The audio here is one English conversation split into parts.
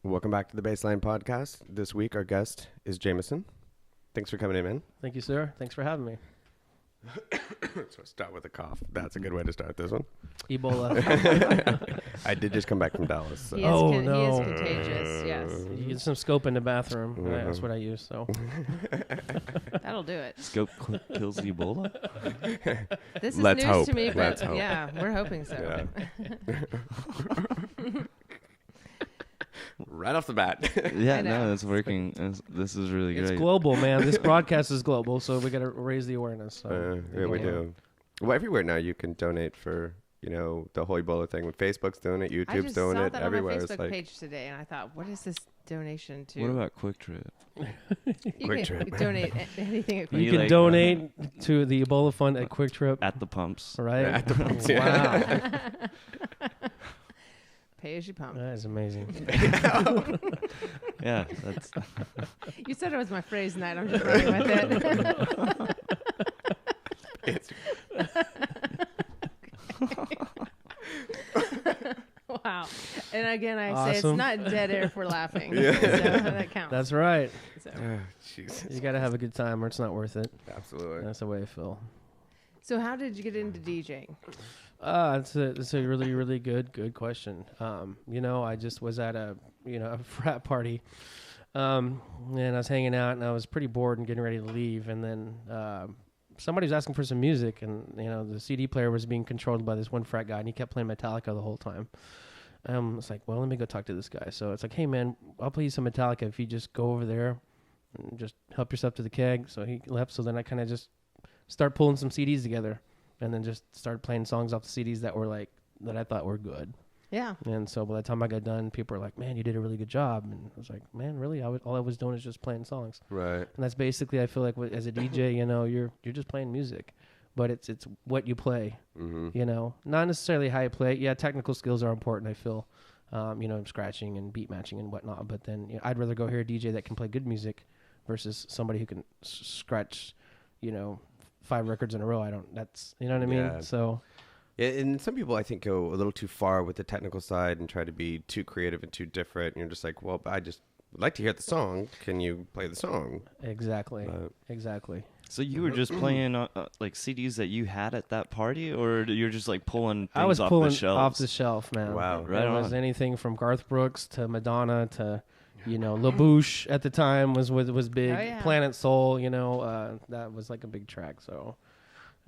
Welcome back to the Bassline podcast. This week, our guest is Jamison. Thanks for coming in, man. Thank you, sir. Thanks for having me. So start with a cough. That's a good way to start this one. Ebola. I did just come back from Dallas. So. He is contagious, yes. You get some scope in the bathroom. Mm-hmm. That's what I use, so. That'll do it. Scope kills Ebola? This is Let's news hope. to me, Let's but hope. yeah, we're hoping so. Yeah. Right off the bat. Yeah, I know. no, it's working. This is really It's great. global, man. This broadcast is global, so we got to raise the awareness. So. Yeah, we do. Well, everywhere now you can donate for, the whole Ebola thing. When Facebook's doing it, I YouTube's just doing saw it, that everywhere. on my It's Facebook like, page today, and I thought, what is this donation to? What about Quick Trip? you Quick can Trip. donate anything at Quick You You can like, donate to the Ebola Fund at Quick Trip, At the pumps. right? Yeah, at the pumps, Wow. Pay as you pump. That is amazing. Yeah, that's You said it was my phrase night. I'm just running with it. Wow. And again, I say Awesome. it's not dead air if we're laughing. Yeah. So that counts. That's right. So. Jesus. You got to have a good time or it's not worth it. Absolutely. That's the way I feel. So how did you get into DJing? It's a really, really good question. I just was at a frat party, and I was hanging out, and I was pretty bored and getting ready to leave, and then somebody was asking for some music, and the CD player was being controlled by this one frat guy, and he kept playing Metallica the whole time. It's like, well, let me go talk to this guy. So it's like, hey man, I'll play you some Metallica if you just go over there and just help yourself to the keg. So he left. So then I kind of just start pulling some CDs together, and then just started playing songs off the CDs that I thought were good. Yeah. And so by the time I got done, people were like, man, you did a really good job. And I was like, man, really? All I was doing is just playing songs. Right. And that's basically, I feel like as a DJ, you're just playing music, but it's what you play, Mm-hmm. not necessarily how you play it. Yeah, technical skills are important, I feel, scratching and beat matching and whatnot. But then I'd rather go hear a DJ that can play good music versus somebody who can scratch, 5 records in a row. That's, you know what I mean? Yeah. So. Yeah, and some people, I think, go a little too far with the technical side and try to be too creative and too different. And you're just like, well, I just would like to hear the song. Can you play the song? Exactly. Exactly. So you were just playing like CDs that you had at that party, or you're just like pulling things I was off pulling the shelves? off the shelf, man. Wow. Right It was on. anything from Garth Brooks to Madonna to, LaBouche at the time was big. Oh, yeah. Planet Soul, that was like a big track. So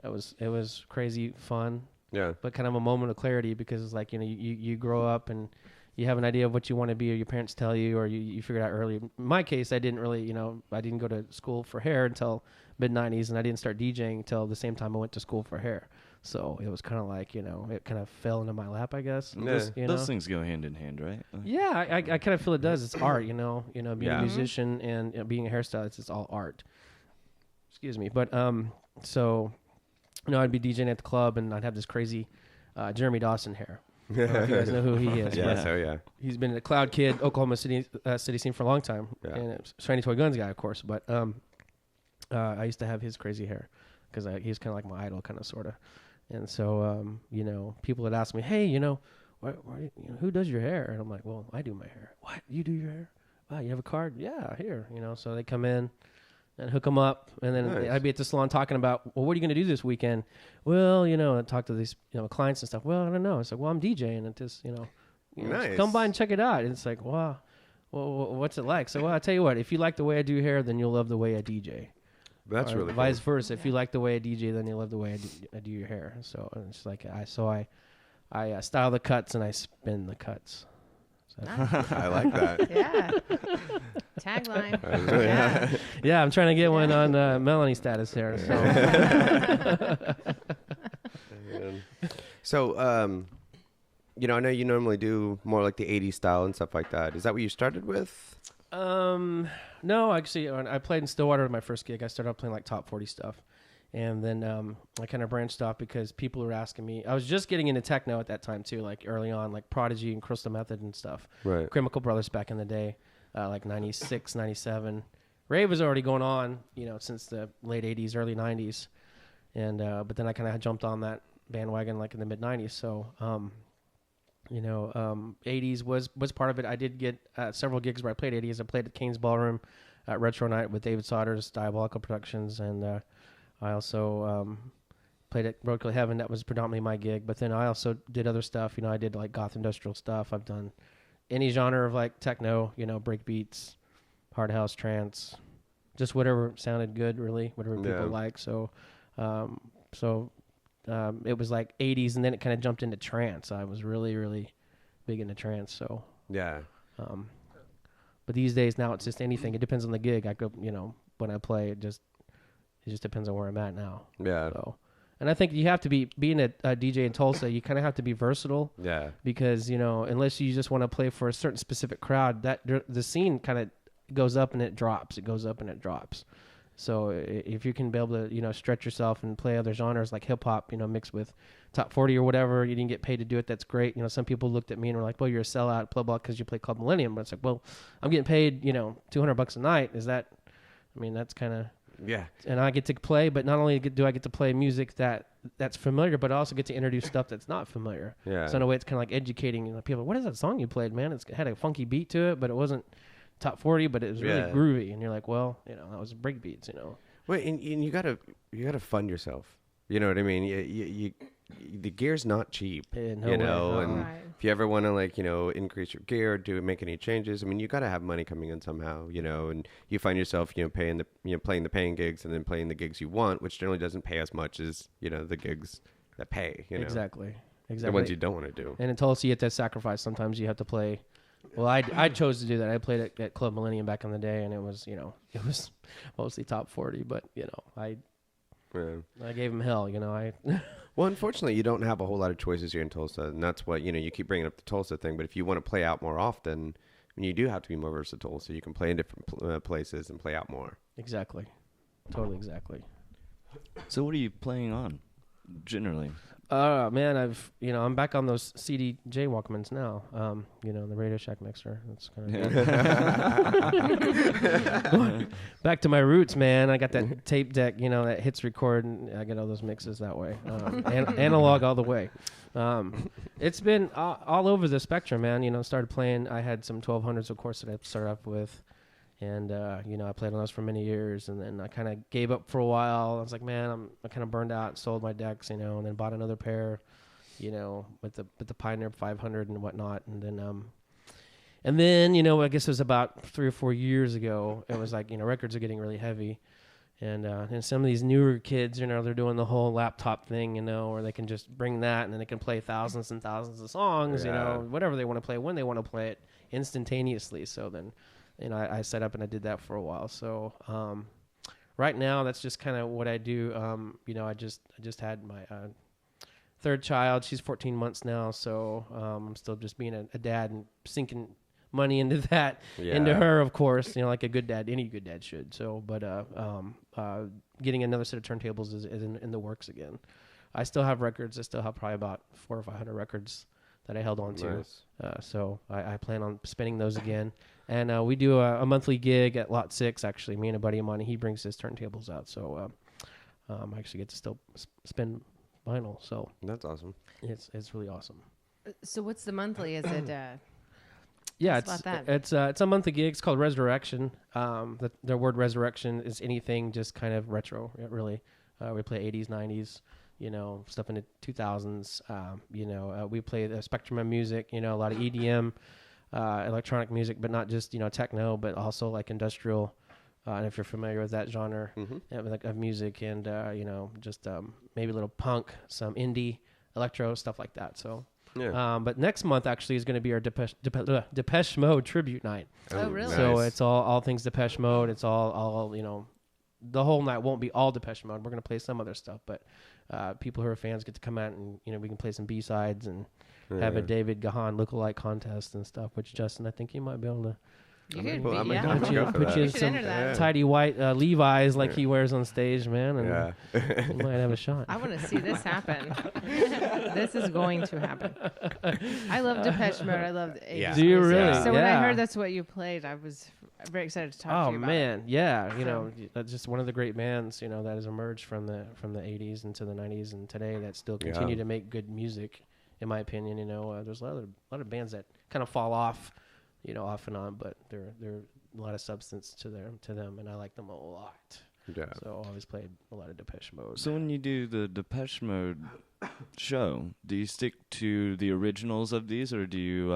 it was crazy fun, Yeah. but kind of a moment of clarity because it's like, you grow up and you have an idea of what you want to be, or your parents tell you, or you figure it out early. In my case, I didn't really, I didn't go to school for hair until mid-90s, and I didn't start DJing until the same time I went to school for hair. So it was kind of like, it kind of fell into my lap, I guess. Yeah. Those things go hand in hand, right? Yeah, I kind of feel it does. It's art, being Yeah. a musician and being a hairstylist, it's all art. Excuse me. But, so, I'd be DJing at the club, and I'd have this crazy Jeremy Dawson hair. I don't know if you guys know who he is. Yeah, but so yeah. he's been a Cloud Kid, Oklahoma City scene for a long time. Yeah. And it's Shiny Toy Guns guy, of course. But I used to have his crazy hair because he's kind of like my idol, kind of, sort of. And so, people would ask me, hey, why, who does your hair? And I'm like, well, I do my hair. What? You do your hair? Wow, you have a card? Yeah, here. So they come in and hook them up. And then Nice. I'd be at the salon talking about, well, what are you going to do this weekend? Well, I talk to these, clients and stuff. Well, I don't know. It's like, well, I'm DJing at this, Nice. come by and check it out. And it's like, wow, well, what's it like? So, well, I'll tell you what, if you like the way I do hair, then you'll love the way I DJ. That's Or really vice cool. versa. If you like the way I DJ, then you love the way I do your hair. So it's like I style the cuts and I spin the cuts. So, I like that. Yeah. Tagline. Yeah. yeah, I'm trying to get one on Melanie status here. So So, I know you normally do more like the 80s style and stuff like that. Is that what you started with? no, actually, when I played in Stillwater with my first gig. I started out playing like top 40 stuff. And then I kind of branched off because people were asking me. I was just getting into techno at that time too, like early on, like Prodigy and Crystal Method and stuff. Right. Chemical Brothers back in the day, like 96, 97. Rave was already going on, since the late 80s, early 90s. And but then I kind of jumped on that bandwagon like in the mid 90s. So '80s was part of it. I did get several gigs where I played '80s. I played at Kane's Ballroom at Retro Night with David Sauter's Diabolical Productions, and I also played at Roadkill Heaven. That was predominantly my gig. But then I also did other stuff. I did like goth industrial stuff. I've done any genre of like techno, break beats, hard house, trance, just whatever sounded good, really, whatever people like. So, it was like '80s, and then it kind of jumped into trance. I was really, really big into trance. So Yeah. But these days now it's just anything. It depends on the gig. I go, when I play, it just depends on where I'm at now. Yeah. So, and I think you have to being a DJ in Tulsa, you kind of have to be versatile. Yeah. Because unless you just want to play for a certain specific crowd, that the scene kind of goes up and it drops. It goes up and it drops. So if you can be able to stretch yourself and play other genres like hip hop, mixed with top 40 or whatever, you didn't get paid to do it. That's great. Some people looked at me and were like, "Well, you're a sellout, blah blah," because you play Club Millennium. But it's like, well, I'm getting paid $200 a night. Is that? I mean, that's kind of. Yeah. And I get to play, but not only do I get to play music that's familiar, but I also get to introduce stuff that's not familiar. Yeah. So in a way, it's kind of like educating people. What is that song you played, man? It had a funky beat to it, but it wasn't top 40, but it was really groovy. And you're like, well, that was break beats, Wait, and you gotta fund yourself. You know what I mean? You the gear's not cheap. No you way. know, and Right. if you ever want to increase your gear, make any changes, I mean, you gotta have money coming in somehow. And you find yourself paying playing the paying gigs and then playing the gigs you want, which generally doesn't pay as much as the gigs that pay. Exactly. The ones you don't want to do. And in Tulsa, you have to sacrifice. Sometimes you have to play. Well, I chose to do that. I played at Club Millennium back in the day, and it was it was mostly top 40. But I gave him hell. Well, unfortunately, you don't have a whole lot of choices here in Tulsa, and that's what you keep bringing up the Tulsa thing. But if you want to play out more often, you do have to be more versatile, so you can play in different places and play out more. Exactly. Totally exactly. So what are you playing on, generally? Man, I'm back on those CDJ Walkmans now. The Radio Shack mixer. That's kind of back to my roots, man. I got that tape deck, that hits record, and I get all those mixes that way. Analog all the way. It's been all over the spectrum, man. Started playing. I had some 1200s, of course, that I started off with. And, I played on those for many years, and then I kind of gave up for a while. I was like, man, I'm kind of burned out, sold my decks, and then bought another pair, with the Pioneer 500 and whatnot. And then, I guess it was about 3 or 4 years ago, it was like, records are getting really heavy. And some of these newer kids, they're doing the whole laptop thing, where they can just bring that and then they can play thousands and thousands of songs, whatever they want to play, when they want to play it instantaneously. So then, I set up and I did that for a while. So right now, that's just kind of what I do. I just had my third child. She's 14 months now, so I'm still just being a dad and sinking money into that, into her, of course. Like a good dad, any good dad should. So, but getting another set of turntables is in the works again. I still have records. I still have probably about 400 or 500 records that I held on to. Nice. So I plan on spinning those again. And we do a monthly gig at Lot 6, actually. Me and a buddy of mine, he brings his turntables out. So I actually get to still spin vinyl. So That's awesome. it's really awesome. So what's the monthly? Is it? Yeah, Tell us about it's a monthly gig. It's called Resurrection. The word resurrection is anything just kind of retro, really. We play 80s, 90s, stuff in the 2000s. We play the spectrum of music, a lot of EDM. Electronic music, but not just techno, but also like industrial. And if you're familiar with that genre of music, and just maybe a little punk, some indie, electro, stuff like that. So, but next month actually is going to be our Depeche Mode tribute night. Oh, really? So it's all things Depeche Mode. It's all the whole night won't be all Depeche Mode. We're going to play some other stuff, but people who are fans get to come out and we can play some B-sides and have a David Gahan lookalike contest and stuff, which Justin, I think you might be able to You could Well, be, I'm yeah. down to go for put that. you in You should some enter that. tidy white Levi's like he wears on stage, man, and you might have a shot. I want to see this happen. This is going to happen. I love Depeche Mode. I love the 80s Yeah. Do you music. really? So when I Yeah. heard that's what you played, I was very excited to talk to Oh you about man, yeah, So- that's just one of the great bands, that has emerged from the 80s into the 90s and today that still continue to make good music, in my opinion. There's a lot of bands that kind of fall off, off and on, but they're a lot of substance to them, and I like them a lot. Yeah. So I always played a lot of Depeche Mode. So when you do the Depeche Mode show, do you stick to the originals of these, or do you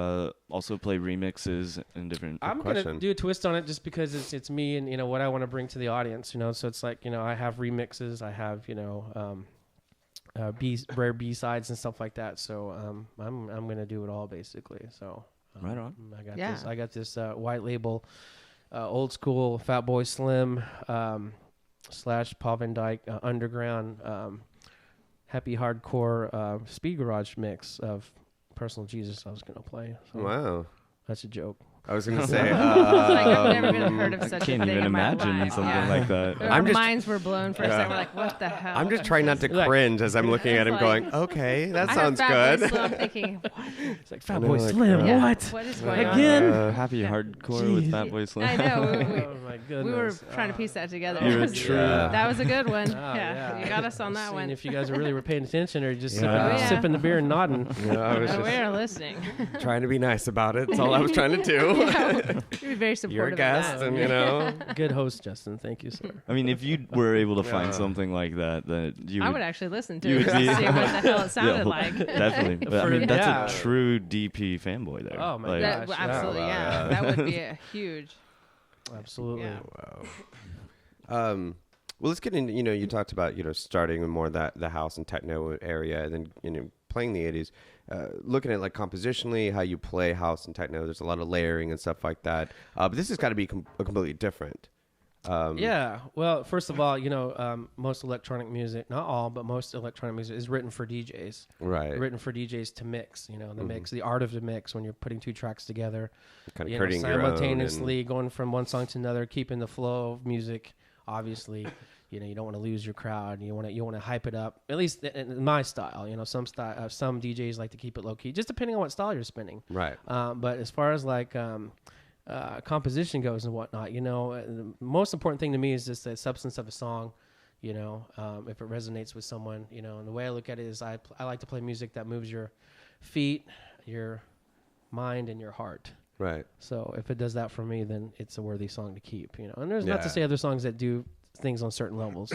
also play remixes in different? I'm gonna do a twist on it just because it's me and what I want to bring to the audience. So it's like I have remixes, I have rare B sides and stuff like that. So I'm gonna do it all basically. So right on. I got this white label, old school Fatboy Slim / Paul Van Dyke underground happy hardcore speed garage mix of Personal Jesus I was gonna play. So Wow, that's a joke. I was gonna say. I've never even heard of such a thing. I can't even in my imagine life. something like that. Our minds were blown for a second. We're like, what the hell? I'm just trying not to Like- cringe as I'm looking at him, Like- going, "Okay, that I sounds heard Fatboy good." Slim thinking, what? It's like I know, Fatboy like, Slim. Yeah. What? What is going Again? on? Happy Yeah. hardcore with Jeez. Fatboy Slim. I know. Oh my goodness. We were trying to piece that together. You're a That true- was a good one. Oh, yeah, you got us on that Seeing one. if you guys are really were paying attention or just Yeah. Yeah. sipping the beer and nodding. I was Oh, just we are listening. trying to be nice about it. That's all I was trying to do. You're very supportive You're a of guest, that. and Good host, Justin. Thank you, sir. I mean, if you were able to find Yeah. something like that you I would would actually listen to you it would to be- see what the hell it sounded Yeah, like. definitely. But I mean, that's Yeah. a true DP fanboy there. Oh, my Like, God. That, Yeah. absolutely, Wow, yeah. yeah. That would be a huge. Absolutely. Yeah. well, let's get into, you talked about, starting with more the house and techno area, and then, playing the 80s, looking at like compositionally, how you play house and techno, there's a lot of layering and stuff like that. But this has got to be completely different. Yeah. Well, first of all, most electronic music, not all, but most electronic music is written for DJs. Right. Written for DJs to mix, the mix, the art of the mix when you're putting two tracks together. Kind of you know, creating your own. simultaneously going from one song to another, keeping the flow of music. Obviously, you don't want to lose your crowd. You want to hype it up. At least in my style, some DJs like to keep it low key, just depending on what style you're spinning. Right. But as far as like composition goes and whatnot, the most important thing to me is just the substance of a song. If it resonates with someone, and the way I look at it is I like to play music that moves your feet, your mind, and your heart. Right. So if it does that for me, then it's a worthy song to keep, And there's not to Yeah. say other songs that do things on certain levels,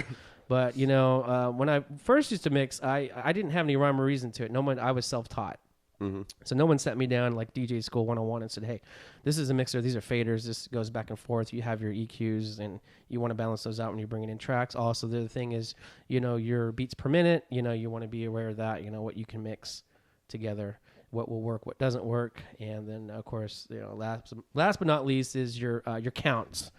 but when I first used to mix, I didn't have any rhyme or reason to it. I was self-taught. Mm-hmm. So no one sat me down like DJ School 101 and said, hey, this is a mixer. These are faders. This goes back and forth. You have your EQs and you want to balance those out when you're bringing in tracks. Also, the other thing is, your beats per minute, you want to be aware of that, what you can mix together, what will work, what doesn't work. And then, of course, last but not least is your counts.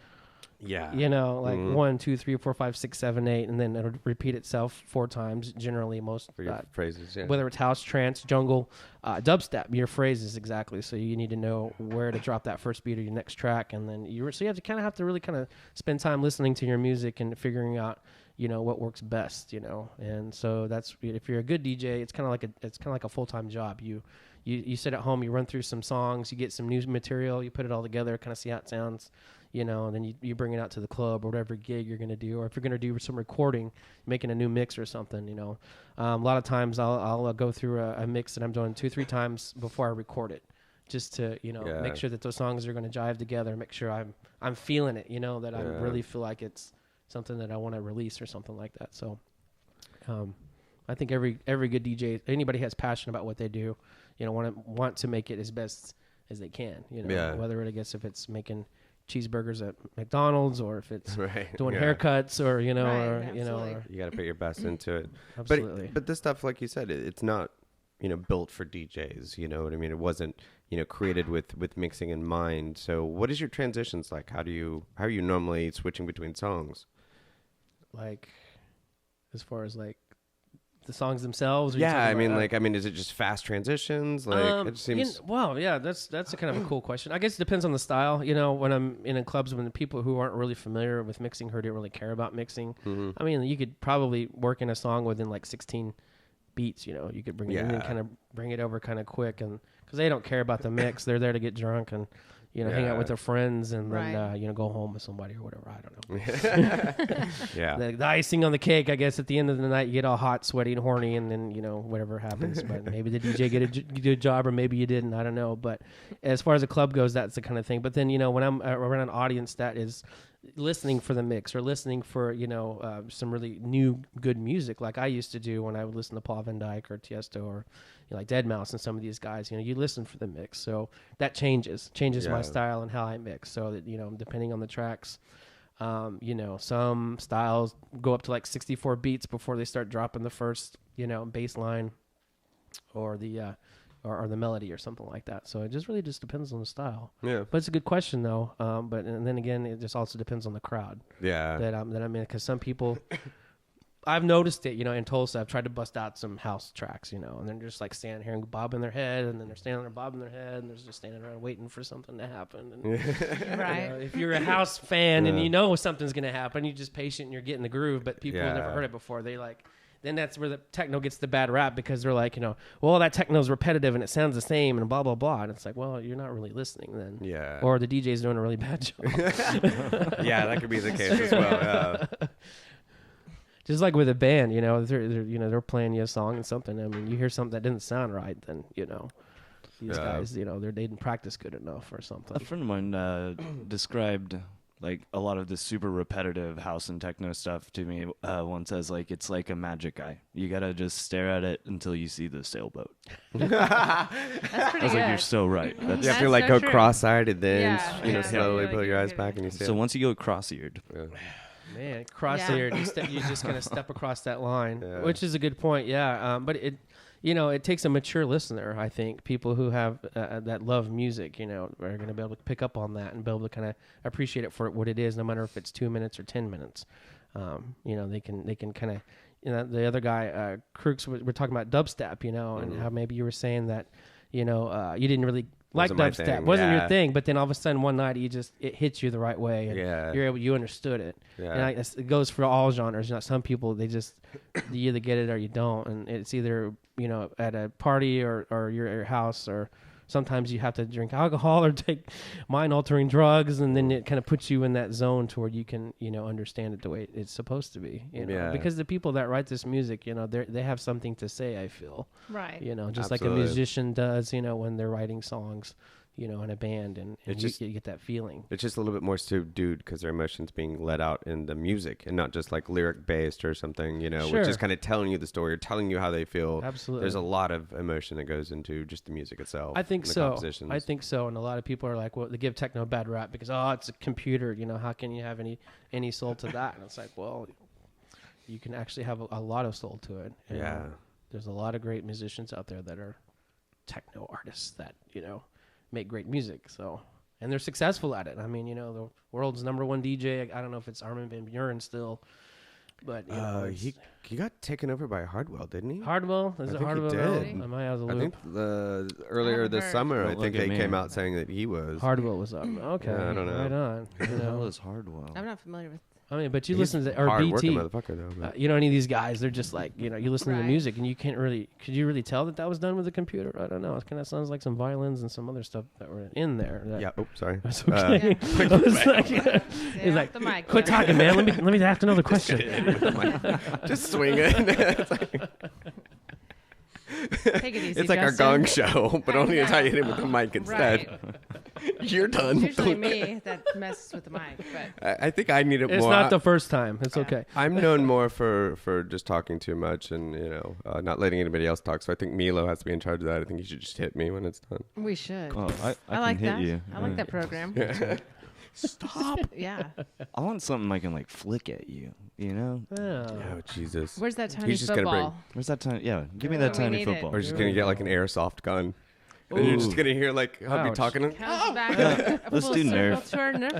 Yeah. 1, 2, 3, 4, 5, 6, 7, 8, and then it'll repeat itself 4 times, generally most For your phrases, yeah. whether it's house, trance, jungle, dubstep, your phrases exactly. So you need to know where to drop that first beat of your next track, and then you have to really spend time listening to your music and figuring out what works best, And so that's, if you're a good DJ, it's kind of like a full-time job. You sit at home, you run through some songs, you get some new material, you put it all together, kind of see how it sounds. And then you bring it out to the club or whatever gig you're going to do, or if you're going to do some recording, making a new mix or something, a lot of times I'll go through a mix that I'm doing 2-3 times before I record it, just to, make sure that those songs are going to jive together, make sure I'm feeling it, that I really feel like it's something that I want to release or something like that. So, I think every good DJ, anybody has passion about what they do, want to make it as best as they can, whether if it's making cheeseburgers at McDonald's or if it's doing haircuts or you or got to put your best into it. Absolutely. But this stuff, like you said, it's not built for DJs. You know what I mean? It wasn't created with mixing in mind. So what is your transitions like? How are you normally switching between songs? Like, as far as like the songs themselves? Or Yeah, is it just fast transitions? Like, it seems. That's a kind of a cool question. I guess it depends on the style. When I'm in clubs, when the people who aren't really familiar with mixing or don't really care about mixing, Mm-hmm. You could probably work in a song within like 16 beats. You could bring it in and kind of bring it over kind of quick, and because they don't care about the mix, they're there to get drunk and hang out with their friends, and then Right. go home with somebody or whatever. I don't know. Yeah. The icing on the cake, I guess, at the end of the night, you get all hot, sweaty, and horny, and then whatever happens. But maybe the DJ get a good job, or maybe you didn't. I don't know. But as far as a club goes, that's the kind of thing. But then when I'm around an audience that is listening for the mix or listening for some really new good music, like I used to do when I would listen to Paul Van Dyke or Tiesto or like Deadmau5 and some of these guys, you listen for the mix, so that changes my style and how I mix. So that depending on the tracks, some styles go up to like 64 beats before they start dropping the first bass line or the or the melody or something like that. So it just really depends on the style. Yeah. But it's a good question though. And then again, it just also depends on the crowd. Yeah. That I'm in, because some people, I've noticed it, in Tulsa. I've tried to bust out some house tracks, and they're just like standing here and bobbing their head, and then they're standing there bobbing their head, and they're just standing around waiting for something to happen. And, Right. if you're a house fan and you know something's going to happen, you're just patient and you're getting the groove. But people have never heard it before. They then that's where the techno gets the bad rap, because they're like, well, that techno's repetitive and it sounds the same and blah, blah, blah. And it's like, well, you're not really listening then. Yeah. Or the DJ's doing a really bad job. Yeah, that could be the case as well. Yeah. Just like with a band, they're playing you a song and something. I mean, you hear something that didn't sound right, then, these guys, they didn't practice good enough or something. A friend of mine described like a lot of this super repetitive house and techno stuff to me once as like it's like a magic eye. You gotta just stare at it until you see the sailboat. That's pretty I was good. like, you're so right. You That's have to That's like so go true. cross-eyed and then Yeah. slowly Yeah. pull your eyes back and you see so it. once you go cross-eared, Man, cross-eared, you're just going to step across that line, which is a good point, yeah. But it takes a mature listener, I think. People who have that love music, are going to be able to pick up on that and be able to kind of appreciate it for what it is, no matter if it's 2 minutes or 10 minutes. They can kind of, the other guy, Crooks, we're talking about dubstep, and how maybe you were saying that, you didn't really like Wasn't my dubstep, thing, wasn't yeah. your thing, but then all of a sudden one night it hits you the right way, and Yeah. you understood it. Yeah. And I guess it goes for all genres. Some people, they just, you either get it or you don't, and it's either at a party or you're at your house, or sometimes you have to drink alcohol or take mind-altering drugs, and then it kind of puts you in that zone to where you can understand it the way it's supposed to be. Yeah. Because the people that write this music, they have something to say. I feel. Right. Just like a Absolutely. musician does, when they're writing songs, in a band, and you get that feeling. It's just a little bit more subdued because their emotions being let out in the music and not just like lyric based or something, Sure. which is kind of telling you the story or telling you how they feel. Absolutely. There's a lot of emotion that goes into just the music itself. I think and the so. compositions. I think so. And a lot of people are like, well, they give techno a bad rap because, it's a computer. How can you have any soul to that? And it's like, well, you can actually have a lot of soul to it. And Yeah. There's a lot of great musicians out there that are techno artists that, make great music. So, and they're successful at it. I mean, the world's #1 DJ. I don't know if it's Armin van Buuren still, but he got taken over by Hardwell, didn't he? Hardwell, is I it think he Hardwell? did. Am I out of the I loop? think earlier haven't this heard. summer, Don't I think look at they me. came out saying that he was. Hardwell was up. Okay, Yeah, I don't know. Right on. who the hell is Hardwell? I'm not familiar with. I mean, but you He's listen to or hard-working BT. motherfucker though. but- Any of these guys, they're just like, you listen to the Right. music and you can't really, could you really tell that was done with a computer? I don't know. It kind of sounds like some violins and some other stuff that were in there. yeah. Oh, sorry. That's okay. Yeah. I was like, Stay he's off like, the mic. quit yeah. talking, man. Let me ask another question. Just swing it. It's like, Take it easy. it's like our Justin. gong show, but I only it's how you know. hit it with the mic instead. Right. You're done. It's usually me that messes with the mic, but I think I need it It's more. not the first time. It's Yeah. okay. I'm known more for just talking too much and not letting anybody else talk. So I think Milo has to be in charge of that. I think he should just hit me when it's done. we should. Oh, I I like can hit that. you. I like that program. Stop. Yeah. I want something I can like flick at you. Oh. Oh Jesus. Where's that tiny He's just gonna football? Where's that tiny? Yeah, give me Yeah, that we tiny need it. football. Or just gonna get like an airsoft gun. And you're just Ooh. gonna hear like I'll be Ouch. talking. And, Comes back Let's full do circle Nerf.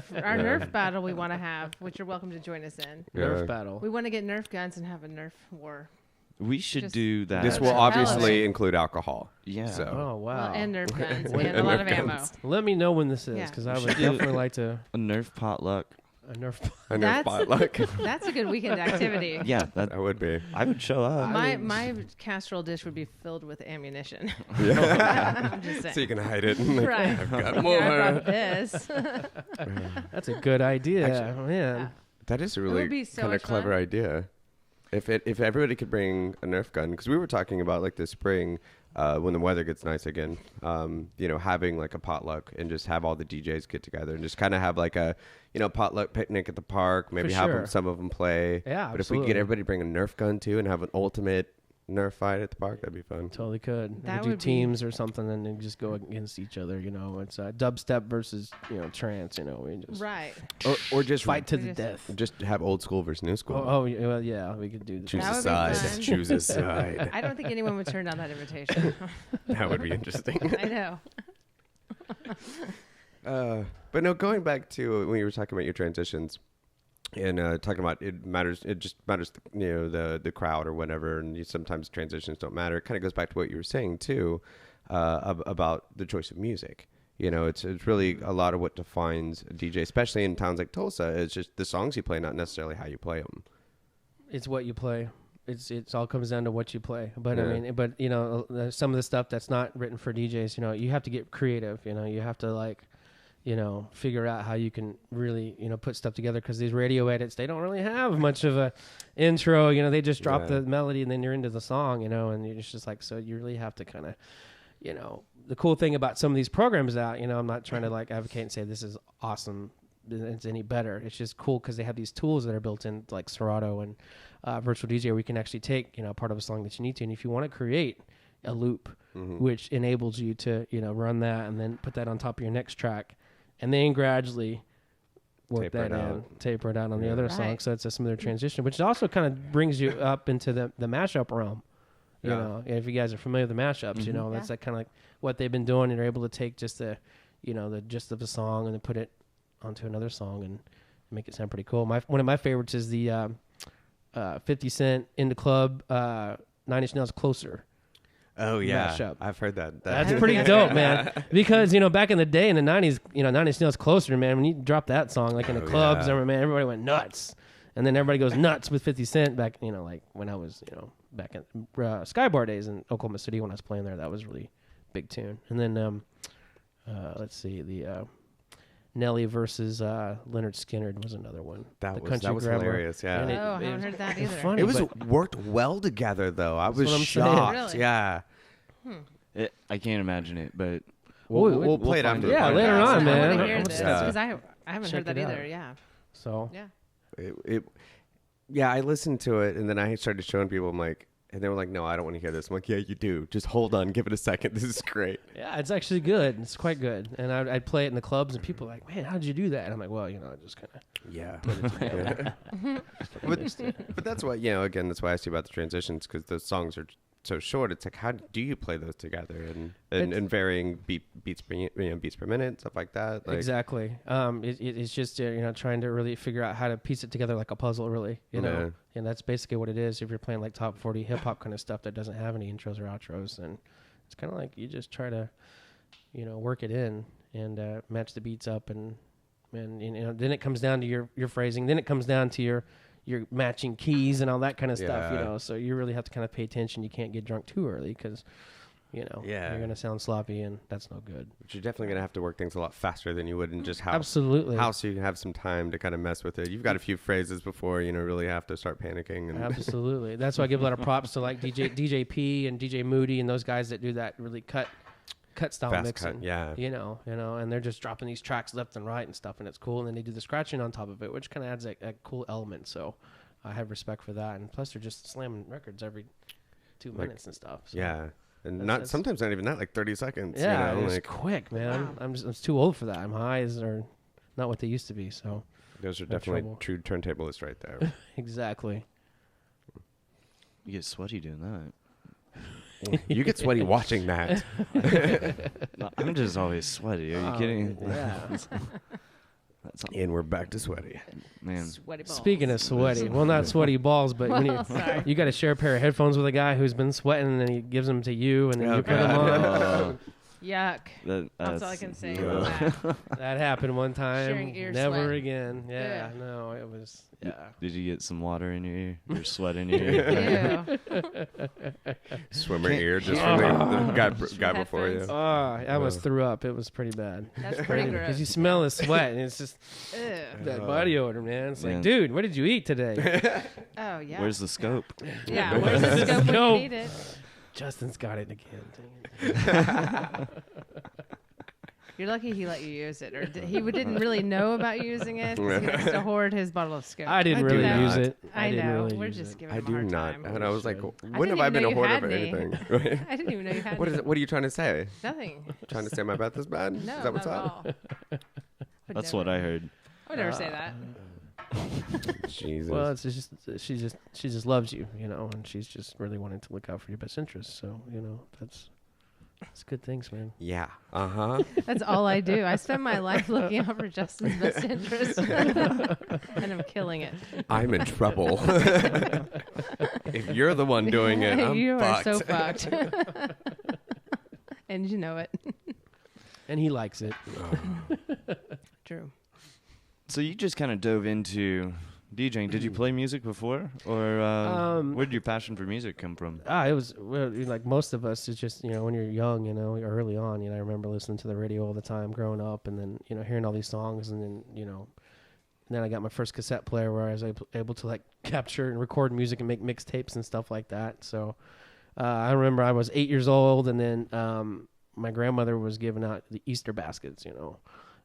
to our Nerf battle we want to have, which you're welcome to join us in. Nerf Yeah. battle. We want to get Nerf guns and have a Nerf war. We should Just- do that. This will That's obviously relevant. include alcohol. Yeah. So. Oh, wow. Well, and Nerf guns When- and a lot Nerf of ammo. guns. Let me know when this is, Yeah. because I We would should do- definitely like to. A Nerf potluck. A Nerf. A Nerf That's- potluck. That's a good weekend activity. Yeah, that That would be. I would show up. My casserole dish would be filled with ammunition. Yeah. I'm just saying. So you can hide it. And like, Right. I've got Yeah, more. I brought this. That's a good idea, Actually- man. That is a would really be so kind of much clever fun. idea. If everybody could bring a Nerf gun, because we were talking about like this spring, when the weather gets nice again, having like a potluck and just have all the DJs get together and just kind of have like a, potluck picnic at the park. Maybe have sure. some of them play. Yeah, But if we could absolutely. get everybody to bring a Nerf gun too and have an ultimate Nerf fight at the park, that'd be fun. Totally could. That We do would be- teams or something, and then just go against each other. It's dubstep versus trance. We just Right. Or just fight to the Just- death. Just have old school versus new school. Well, yeah, we could do Choose That a would be side. fun. Choose a side. I don't think anyone would turn down that invitation. That would be interesting. I know. But no, going back to when you were talking about your transitions and talking about it just matters, the crowd or whatever. And sometimes transitions don't matter. It kind of goes back to what you were saying too, about the choice of music. It's really a lot of what defines a DJ, especially in towns like Tulsa. It's just the songs you play, not necessarily how you play them. It's what you play. It's all comes down to what you play. But Yeah. some of the stuff that's not written for DJs, you have to get creative. You have to figure out how you can really, put stuff together, because these radio edits, they don't really have much of a intro. They just drop Yeah. the melody and then you're into the song, and you're just like, so you really have to kind of, the cool thing about some of these programs out, I'm not trying to advocate and say this is awesome, it's any better. It's just cool because they have these tools that are built in, like Serato and Virtual DJ, where we can actually take, part of a song that you need to. And if you want to create a loop, which enables you to, run that and then put that on top of your next track, and then gradually work Taper that it in, out. taper it out on the other song. Right. So it's a smoother transition, which also kind of brings you up into the mashup realm. Yeah. If you guys are familiar with the mashups, that's like kind of like what they've been doing, and they're able to take just the gist of the song and then put it onto another song and make it sound pretty cool. One of my favorites is the 50 Cent in the club, 9 Inch Nails Closer. Oh yeah, Mashup. I've heard that. That's pretty dope, man. Because back in the day in the 90s, 9 Inch Nails Closer, man. When you drop that song like in the Oh, clubs, yeah. man, everybody went nuts. And then everybody goes nuts with 50 Cent back, like when I was, back in Skybar days in Oklahoma City when I was playing there. That was really big tune. And then let's see, the Nelly versus Leonard Skinner was another one. That The was Country Grammar. hilarious. Yeah. And Oh, I haven't was- heard that it was either. funny, It was but- worked well together, though. I was what I'm saying. shocked. Really? Yeah. I can't imagine it, but We'll play it find after. it. the Yeah, podcast. later on, I man. want to hear Let's this Yeah. because I haven't Check heard that it out. either. Yeah. So Yeah. Yeah, I listened to it, and then I started showing people. I'm like, and they were like, "No, I don't want to hear this." I'm like, "Yeah, you do. Just hold on, give it a second. This is great." yeah, it's actually good. It's quite good. And I'd play it in the clubs, and people are like, "Man, how did you do that?" And I'm like, "Well, I just kind of Yeah. put it together." But that's why, again, that's why I asked you about the transitions, because those songs are so short. It's like, how do you play those together, and varying beats per minute, stuff like that. Like, Exactly. It's just trying to really figure out how to piece it together like a puzzle, really. Yeah. And that's basically what it is. If you're playing like top 40 hip hop kind of stuff that doesn't have any intros or outros, then it's kind of like you just try to, work it in and match the beats up, and then it comes down to your phrasing. Then it comes down to your matching keys and all that kind of stuff. Yeah. So you really have to kind of pay attention. You can't get drunk too early because. Yeah. You're gonna sound sloppy, and that's no good. But you're definitely gonna have to work things a lot faster than you would in just house. Absolutely. House, so you can have some time to kind of mess with it. You've got a few phrases before really have to start panicking. And Absolutely. That's why I give a lot of props to like DJ P and DJ Moody and those guys that do that really cut style Fast mixing. cut, yeah. And they're just dropping these tracks left and right and stuff, and it's cool. And then they do the scratching on top of it, which kind of adds a cool element. So I have respect for that. And plus, they're just slamming records every 2 minutes and stuff. So. Yeah. And That's- sometimes not even that, like 30 seconds. Yeah, it's like quick, man. Wow. I'm too old for that. My eyes are not what they used to be. So those are no definitely trouble. true turntablists right there. exactly. you get sweaty doing that. You get sweaty watching that. No, I'm just always sweaty. Are you kidding? Yeah. That's And we're back to sweaty. man. Sweaty balls. Speaking of sweaty, well, not sweaty balls, but when Well, sorry. you got to share a pair of headphones with a guy who's been sweating, and then he gives them to you, and then Oh, you put them God. on. Yuck. That's all I can say about that. That happened one Sharing time. ear Never sweat. again. Yeah, Ugh. no, it was. Yeah. Did you get some water in your ear or sweat in your ear? Ew. Swimmer ear just from the guy before you. Headphones. Oh, I almost threw up. It was pretty bad. That's pretty Because gross. you smell the sweat, and it's just Ew. that body odor, man. It's Yeah. like, dude, what did you eat today? Oh, yeah. Where's the scope? Yeah, where's the scope when Nope. you need it? Justin's got it again. You're lucky he let you use it. Or he didn't really know about using it. 'Cause he likes to hoard his bottle of scope. I didn't I do really not. use it. I didn't know. really We're use just it. giving I him a do hard not. time. And I was like, Should. when have I been a hoarder of me. anything? Right? I didn't even know you had What me. is it? What are you trying to say? Nothing. Trying to say my breath is bad? No, Is that what's not at up? all. Would That's never. what I heard. I would never say that. Jesus. Well, it's just she just loves you, you know, and she's just really wanting to look out for your best interests. So, you know, that's good things, man. yeah. Uh-huh. That's all I do. I spend my life looking out for Justin's best interest. And I'm killing it. I'm in trouble. If you're the one doing it, I'm you fucked. are so fucked. And you know it. And he likes it. True. So you just kind of dove into DJing. Did you play music before, or where did your passion for music come from? It was like most of us. It's just, you know, when you're young, you know, early on, you know, I remember listening to the radio all the time growing up, and then, you know, hearing all these songs, and then, you know, and then I got my first cassette player where I was able to like capture and record music and make mixtapes and stuff like that. So I remember I was 8 years old, and then my grandmother was giving out the Easter baskets, you know,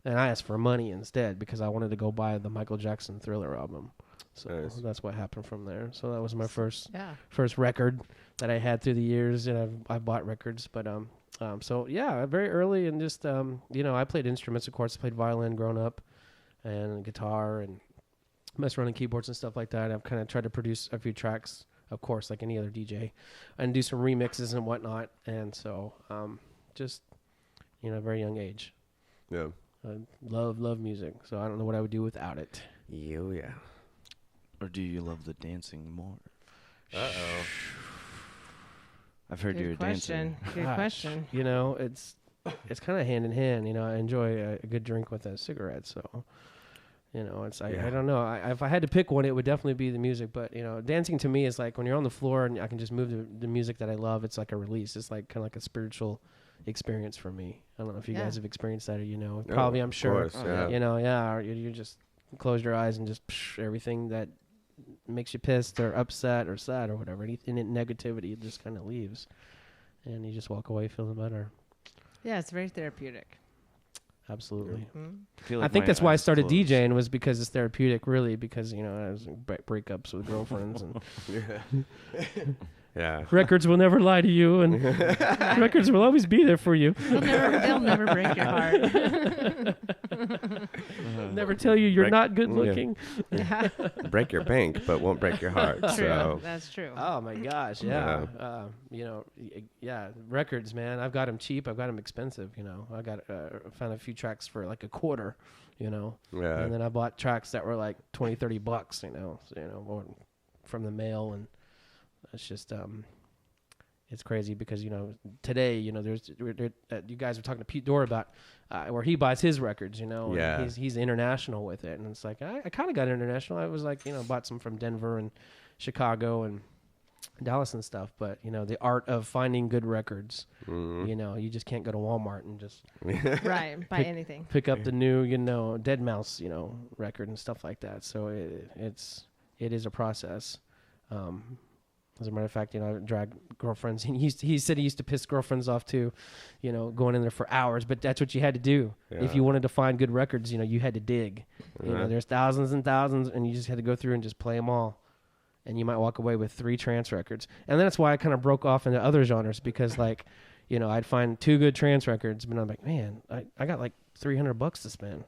and I asked for money instead because I wanted to go buy the Michael Jackson Thriller album. So Nice. that's what happened from there. So that was my first Yeah. record that I had through the years, and I bought records. But so yeah, very early, and just you know, I played instruments, of course. I played violin growing up, and guitar, and messed around on keyboards and stuff like that. I've kind of tried to produce a few tracks, of course, like any other DJ, and do some remixes and whatnot. And so just, you know, very young age. Yeah. I love music, so I don't know what I would do without it. Yeah. Or do you love the dancing more? Uh-oh. I've heard you're Good a dancer. question. Good Gosh, question. You know, it's kind of hand in hand. You know, I enjoy a good drink with a cigarette. So, you know, it's I don't know. If I had to pick one, it would definitely be the music. But, you know, dancing to me is like when you're on the floor and I can just move the music that I love. It's like a release. It's like kind of like a spiritual experience for me. I don't know if you guys have experienced that, or, you know, probably, I'm sure. Of course, yeah. You know, or you just close your eyes and just everything that makes you pissed or upset or sad or whatever, any negativity, it just kind of leaves, and you just walk away feeling better. Yeah, it's very therapeutic. Absolutely. Mm-hmm. I think that's why I started DJing, was because it's therapeutic, really, because, you know, I was breakups with girlfriends, and Yeah. records will never lie to you, and records will always be there for you. They'll never break your heart. Never tell you you're Break- not good yeah. looking. Yeah. Break your bank, but won't break your heart. True. So That's true. Oh my gosh, yeah. You know, yeah, records, man. I've got them cheap. I've got them expensive. You know, I got found a few tracks for like $0.25. You know, yeah. and then I bought tracks that were like $20-$30. You know, or from the mail, and it's just it's crazy because, you know, today, you know, you guys were talking to Pete Dorr about where he buys his records, you know, and Yeah. he's international with it, and it's like I kind of got international. I was like, you know, bought some from Denver and Chicago and Dallas and stuff, but, you know, the art of finding good records, you know, you just can't go to Walmart and just Right. Buy anything. pick up the new, you know, Dead Mouse, you know, record and stuff like that. So it is a process. As a matter of fact, you know, I drag girlfriends. He said he used to piss girlfriends off too, you know, going in there for hours. But that's what you had to do if Yeah. you wanted to find good records. You know, you had to dig. You know, there's thousands and thousands, and you just had to go through and just play them all. And you might walk away with 3 trance records. And that's why I kind of broke off into other genres, because, like, you know, I'd find 2 good trance records, but I'm like, man, I got like $300 to spend.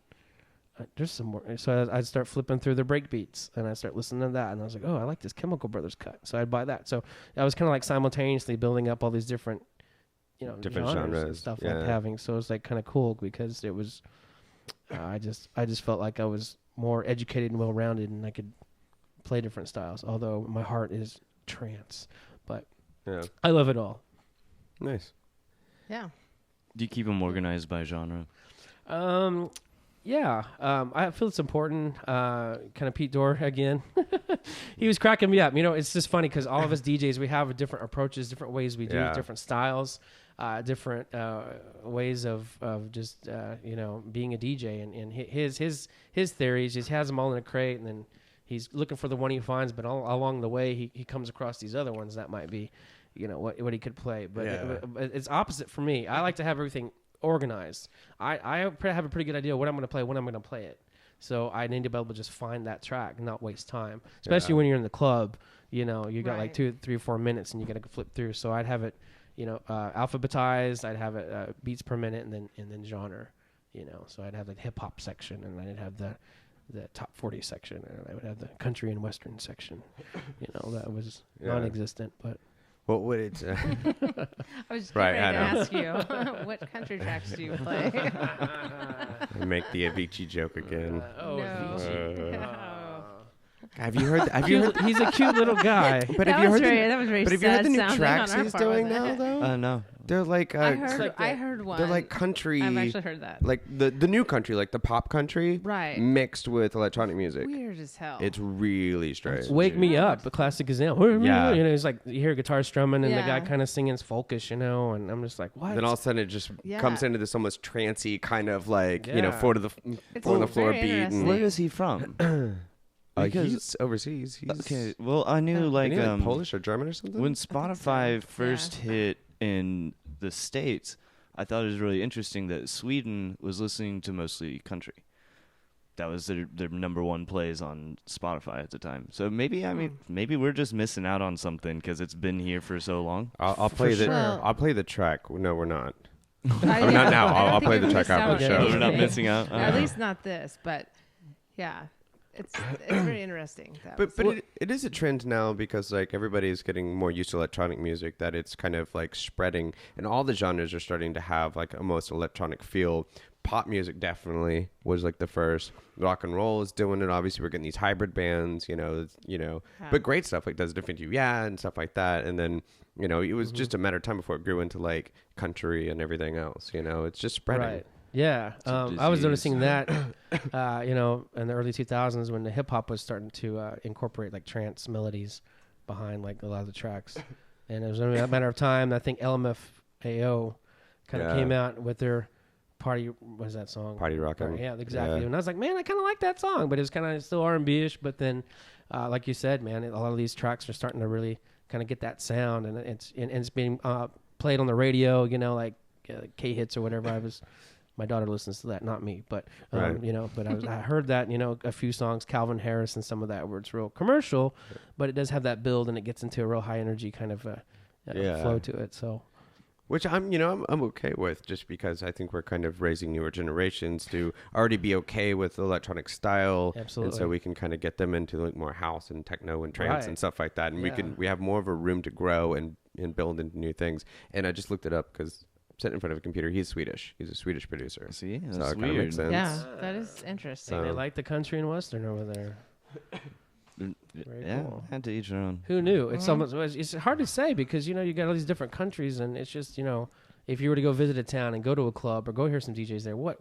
There's some more. So I'd start flipping through the break beats, and I'd start listening to that, and I was like, oh, I like this Chemical Brothers cut. So I'd buy that. So I was kind of like simultaneously building up all these different, you know, Different genres and genres, stuff yeah. like having. So it was like kind of cool because it was, I just felt like I was more educated and well-rounded, and I could play different styles, although my heart is trance. But Yeah. I love it all. Nice. Yeah. Do you keep them organized by genre? Yeah, I feel it's important. Kind of Pete Dorr again. He was cracking me up. You know, it's just funny because all of us DJs, we have different approaches, different ways we do it, different styles, different ways of just being a DJ. And his theories, he has them all in a crate, and then he's looking for the one he finds. But all along the way, he comes across these other ones that might be, what he could play. But it's opposite for me. I like to have everything organized. I have a pretty good idea what I'm going to play when I'm going to play it. So I need to be able to just find that track and not waste time, especially when you're in the club. You got like 2, 3, 4 minutes and you got to flip through. So I'd have it, alphabetized. I'd have it beats per minute and then genre. So I'd have the hip hop section and I'd have the top 40 section and I would have the country and western section. That was non-existent, but. What would it? I was just ready to ask you, what country tracks do you play? Make the Avicii joke again. No. Have you heard? He's a cute little guy. But that have you was heard? That was very But have you heard the new tracks on our he's part, doing wasn't now, it? though? No. They're like I heard one. They're like country. I've actually heard that. Like the new country, like the pop country, Right. mixed with electronic music. Weird as hell. It's really strange. Wake Me Up, a classic example. Yeah. It's like you hear guitar strumming and the guy Yeah. kind of singing folkish, and I'm just like, what? Then all of a sudden it just comes into this almost trancey kind of like foot of the It's floor very beat. interesting. Where is he from? Because- He's overseas. He's Okay, well, I knew like isn't he, like Polish or German or something. when Spotify so. first hit in the States, I thought it was really interesting that Sweden was listening to mostly country. That was their number one plays on Spotify at the time. So maybe we're just missing out on something because it's been here for so long. I'll play the sure. I'll play the track. No, we're not. I mean, not now. I don't I'll think play we the track missed after out the on show. We're not anything. missing out. At least not this, but yeah. It's very interesting. But it is a trend now because like everybody is getting more used to electronic music, that it's kind of like spreading, and all the genres are starting to have like almost electronic feel. Pop music definitely was like the first. Rock and roll is doing it. Obviously, we're getting these hybrid bands, but great stuff like Does It Defend You? Yeah, and stuff like that. And then it was just a matter of time before it grew into like country and everything else. It's just spreading. Right. Yeah, I was noticing that, in the early 2000s when the hip hop was starting to incorporate like trance melodies behind like a lot of the tracks, and it was only a matter of time. I think LMFAO kind of came out with their party. What is that song? Party Rockin'. Yeah, exactly. Yeah. And I was like, man, I kind of like that song, but it was kind of still R&B-ish. But then, like you said, man, a lot of these tracks are starting to really kind of get that sound, and it's being played on the radio. Like K hits or whatever. My daughter listens to that, not me, but Right. but I heard that, a few songs, Calvin Harris and some of that, where it's real commercial, but it does have that build and it gets into a real high energy kind of flow to it. So, Which I'm okay with, just because I think we're kind of raising newer generations to already be okay with electronic style. Absolutely. And so we can kind of get them into like more house and techno and trance Right. and stuff like that. And Yeah. we have more of a room to grow and build into new things. And I just looked it up because I'm sitting in front of a computer. He's Swedish. He's a Swedish producer. See, So that's it kind of weird. makes sense. Yeah, that is interesting. they like the country and western over there. Very Yeah, cool. had to each their own. Who knew? It's almost, it's hard to say because, you got all these different countries and it's just, if you were to go visit a town and go to a club or go hear some DJs there, what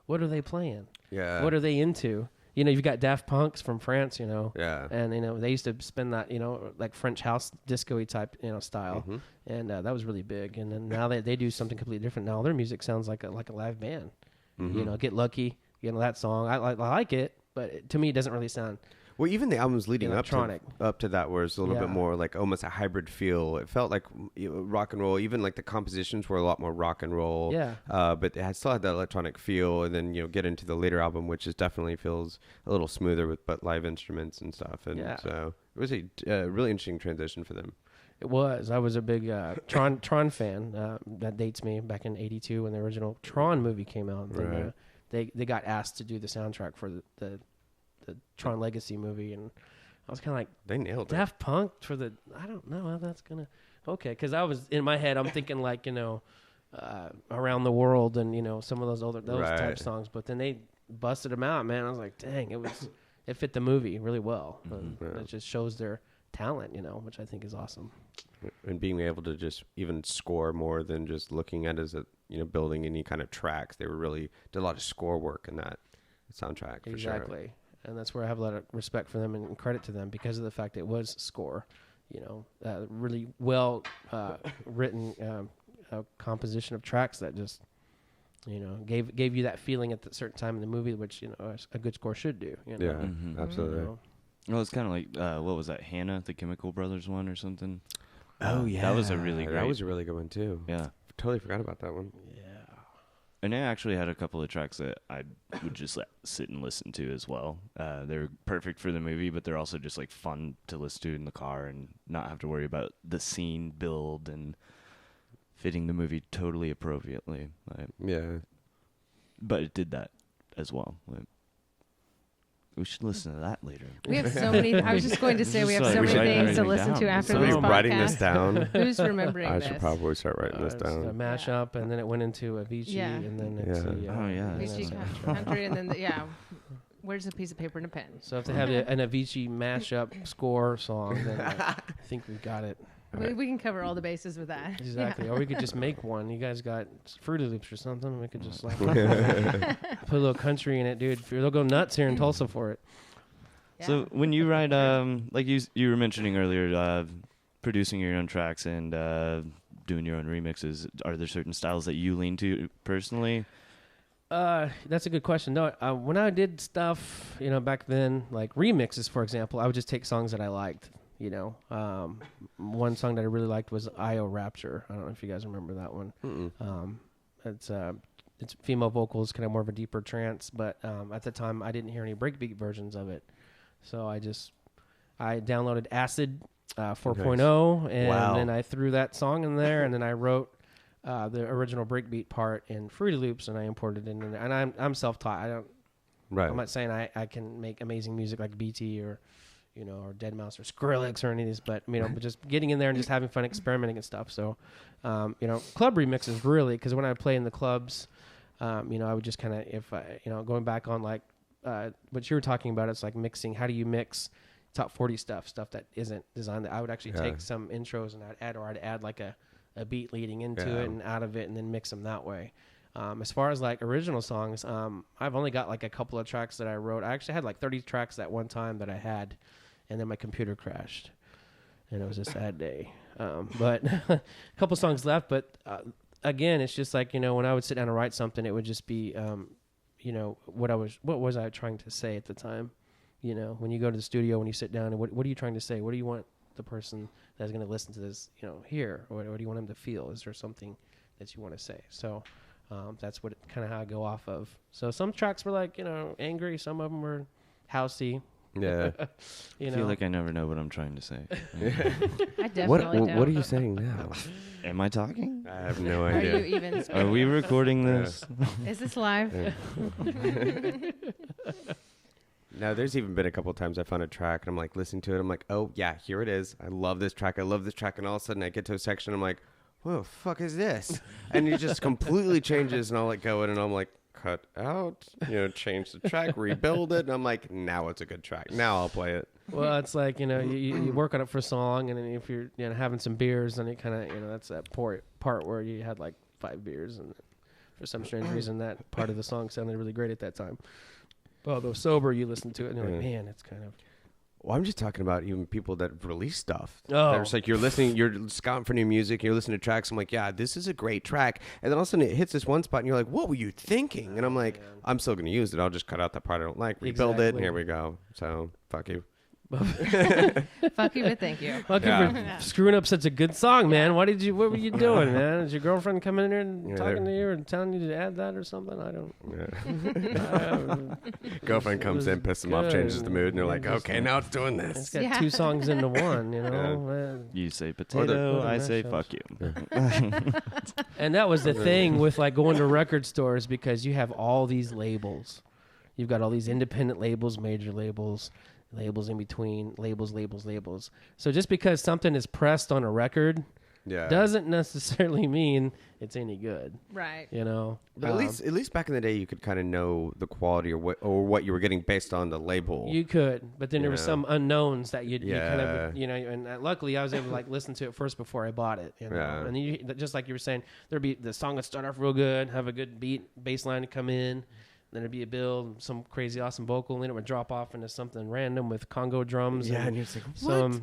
are they playing? Yeah. What are they into? You've got Daft Punk's from France, Yeah. and they used to spin that, like French house disco-y type, style, Mhm. and that was really big. And then now they do something completely different. Now their music sounds like a live band. Mhm. Get Lucky, that song. I like it, but to me it doesn't really sound. Well, even the albums leading Electronic. up to that were a little bit Yeah. more like almost a hybrid feel. It felt like rock and roll. Even like the compositions were a lot more rock and roll. Yeah. But it still had that electronic feel. And then get into the later album, which is definitely feels a little smoother with but live instruments and stuff. And Yeah. so it was a really interesting transition for them. It was. I was a big Tron fan. That dates me back in '82 when the original Tron movie came out. And, Right. they got asked to do the soundtrack for the Tron Legacy movie, and I was kind of like, They nailed it. Daft Punk for the, I don't know how that's gonna, because I was in my head I'm thinking like Around the World and some of those Right. type songs, but then they busted them out, man. I was like, dang, it fit the movie really well. Yeah. It just shows their talent, which I think is awesome. And being able to just even score more than just looking at it as a building any kind of tracks. They were really did a lot of score work in that soundtrack. For sure. Exactly. And that's where I have a lot of respect for them and credit to them because of the fact it was score, really well written composition of tracks that just, gave you that feeling at a certain time in the movie, which, a good score should do. Yeah, Mm-hmm. absolutely. Well, it's kind of like, what was that, Hannah, the Chemical Brothers one or something? Oh, yeah. That was a really great. That was a really good one, too. Yeah. Totally forgot about that one. Yeah. And I actually had a couple of tracks that I would just sit and listen to as well. They're perfect for the movie, but they're also just like fun to listen to in the car and not have to worry about the scene build and fitting the movie totally appropriately. Yeah. But it did that as well. We should listen to that later. We have so many. I was just going to say we have so many things to listen to after Somebody this podcast. writing this down. Who's remembering I this? should probably start writing this It's down. a mashup, and then it went into Avicii, Yeah. and then it's Avicii country, and then where's a piece of paper and a pen? So if they have an Avicii mashup score song, then I think we got it. We can cover all the bases with that. Exactly. Yeah. Or we could just make one. You guys got Fruity Loops or something. We could just put a little country in it, dude. They'll go nuts here in Tulsa for it. Yeah. So when you write, like you were mentioning earlier, producing your own tracks and doing your own remixes, are there certain styles that you lean to personally? That's a good question. No, when I did stuff, back then, like remixes, for example, I would just take songs that I liked. One song that I really liked was "Io Rapture." I don't know if you guys remember that one. It's female vocals, kind of more of a deeper trance, but at the time I didn't hear any breakbeat versions of it, so I downloaded Acid 4.0, and then I threw that song in there, and then I wrote the original breakbeat part in Fruity Loops, and I imported it in there. And I'm self-taught. I'm not saying I can make amazing music like BT or Deadmau5 or Skrillex or any of these, but just getting in there and just having fun experimenting and stuff. So, club remixes really, because when I play in the clubs, I would just kind of, if I, going back on like what you were talking about, it's like mixing. How do you mix top 40 stuff that isn't designed? That I would actually take some intros and I'd add like a beat leading into it and out of it, and then mix them that way. As far as like original songs, I've only got like a couple of tracks that I wrote. I actually had like 30 tracks that one time that I had, and then my computer crashed, and it was a sad day. But a couple songs left. But again, it's just like, when I would sit down and write something, it would just be, what was I trying to say at the time? When you go to the studio, when you sit down, and what are you trying to say? What do you want the person that's going to listen to this, hear? Or what do you want them to feel? Is there something that you want to say? So that's what kind of how I go off of. So some tracks were like, angry. Some of them were housey. Yeah. I feel like I never know what I'm trying to say. I definitely don't. What are you saying now? Am I talking? I have no Are idea. you even? Are we recording this? Is this live? Now, there's even been a couple of times I found a track and I'm like listening to it. I'm like, oh yeah, here it is. I love this track. And all of a sudden I get to a section. I'm like, what the fuck is this? And it just completely changes. And I'll let go in and I'm like, cut out, change the track, rebuild it. And I'm like, now it's a good track. Now I'll play it. Well, it's like, you work on it for a song, and then if you're having some beers, then it kind of, that's that part where you had like 5 beers, and for some strange reason that part of the song sounded really great at that time. But although sober, you listen to it and you're like, man, it's kind of... Well, I'm just talking about even people that release stuff. Oh. There's like you're scouting for new music, you're listening to tracks. I'm like, yeah, this is a great track. And then all of a sudden it hits this one spot and you're like, what were you thinking? And I'm like, I'm still going to use it. I'll just cut out that part I don't like, rebuild it, and here we go. So, fuck you. Fuck you, but thank you. Fuck you for screwing up such a good song, man. What were you doing, man? Is your girlfriend coming in here and talking to you and telling you to add that or something? I don't. Girlfriend comes in, pisses them off, changes the mood, and they're like, okay, now it's doing this. It's got 2 songs into one, You say potato, I say fuck you. And that was the thing with like going to record stores, because you have all these labels. You've got all these independent labels, major labels in between, labels. So just because something is pressed on a record Yeah. doesn't necessarily mean it's any good. Right. You know, But at least back in the day, you could kind of know the quality or what you were getting based on the label. you could, but then there were Yeah. some unknowns that you kind Yeah. of, you know, and luckily I was able to like listen to it first before I bought it. You know? Yeah. And you, just like you were saying, there'd be the song would start off real good, have a good beat, bass line to come in. Then it'd be a build, some crazy awesome vocal, and then it would drop off into something random with Congo drums. Yeah, and and you're just like,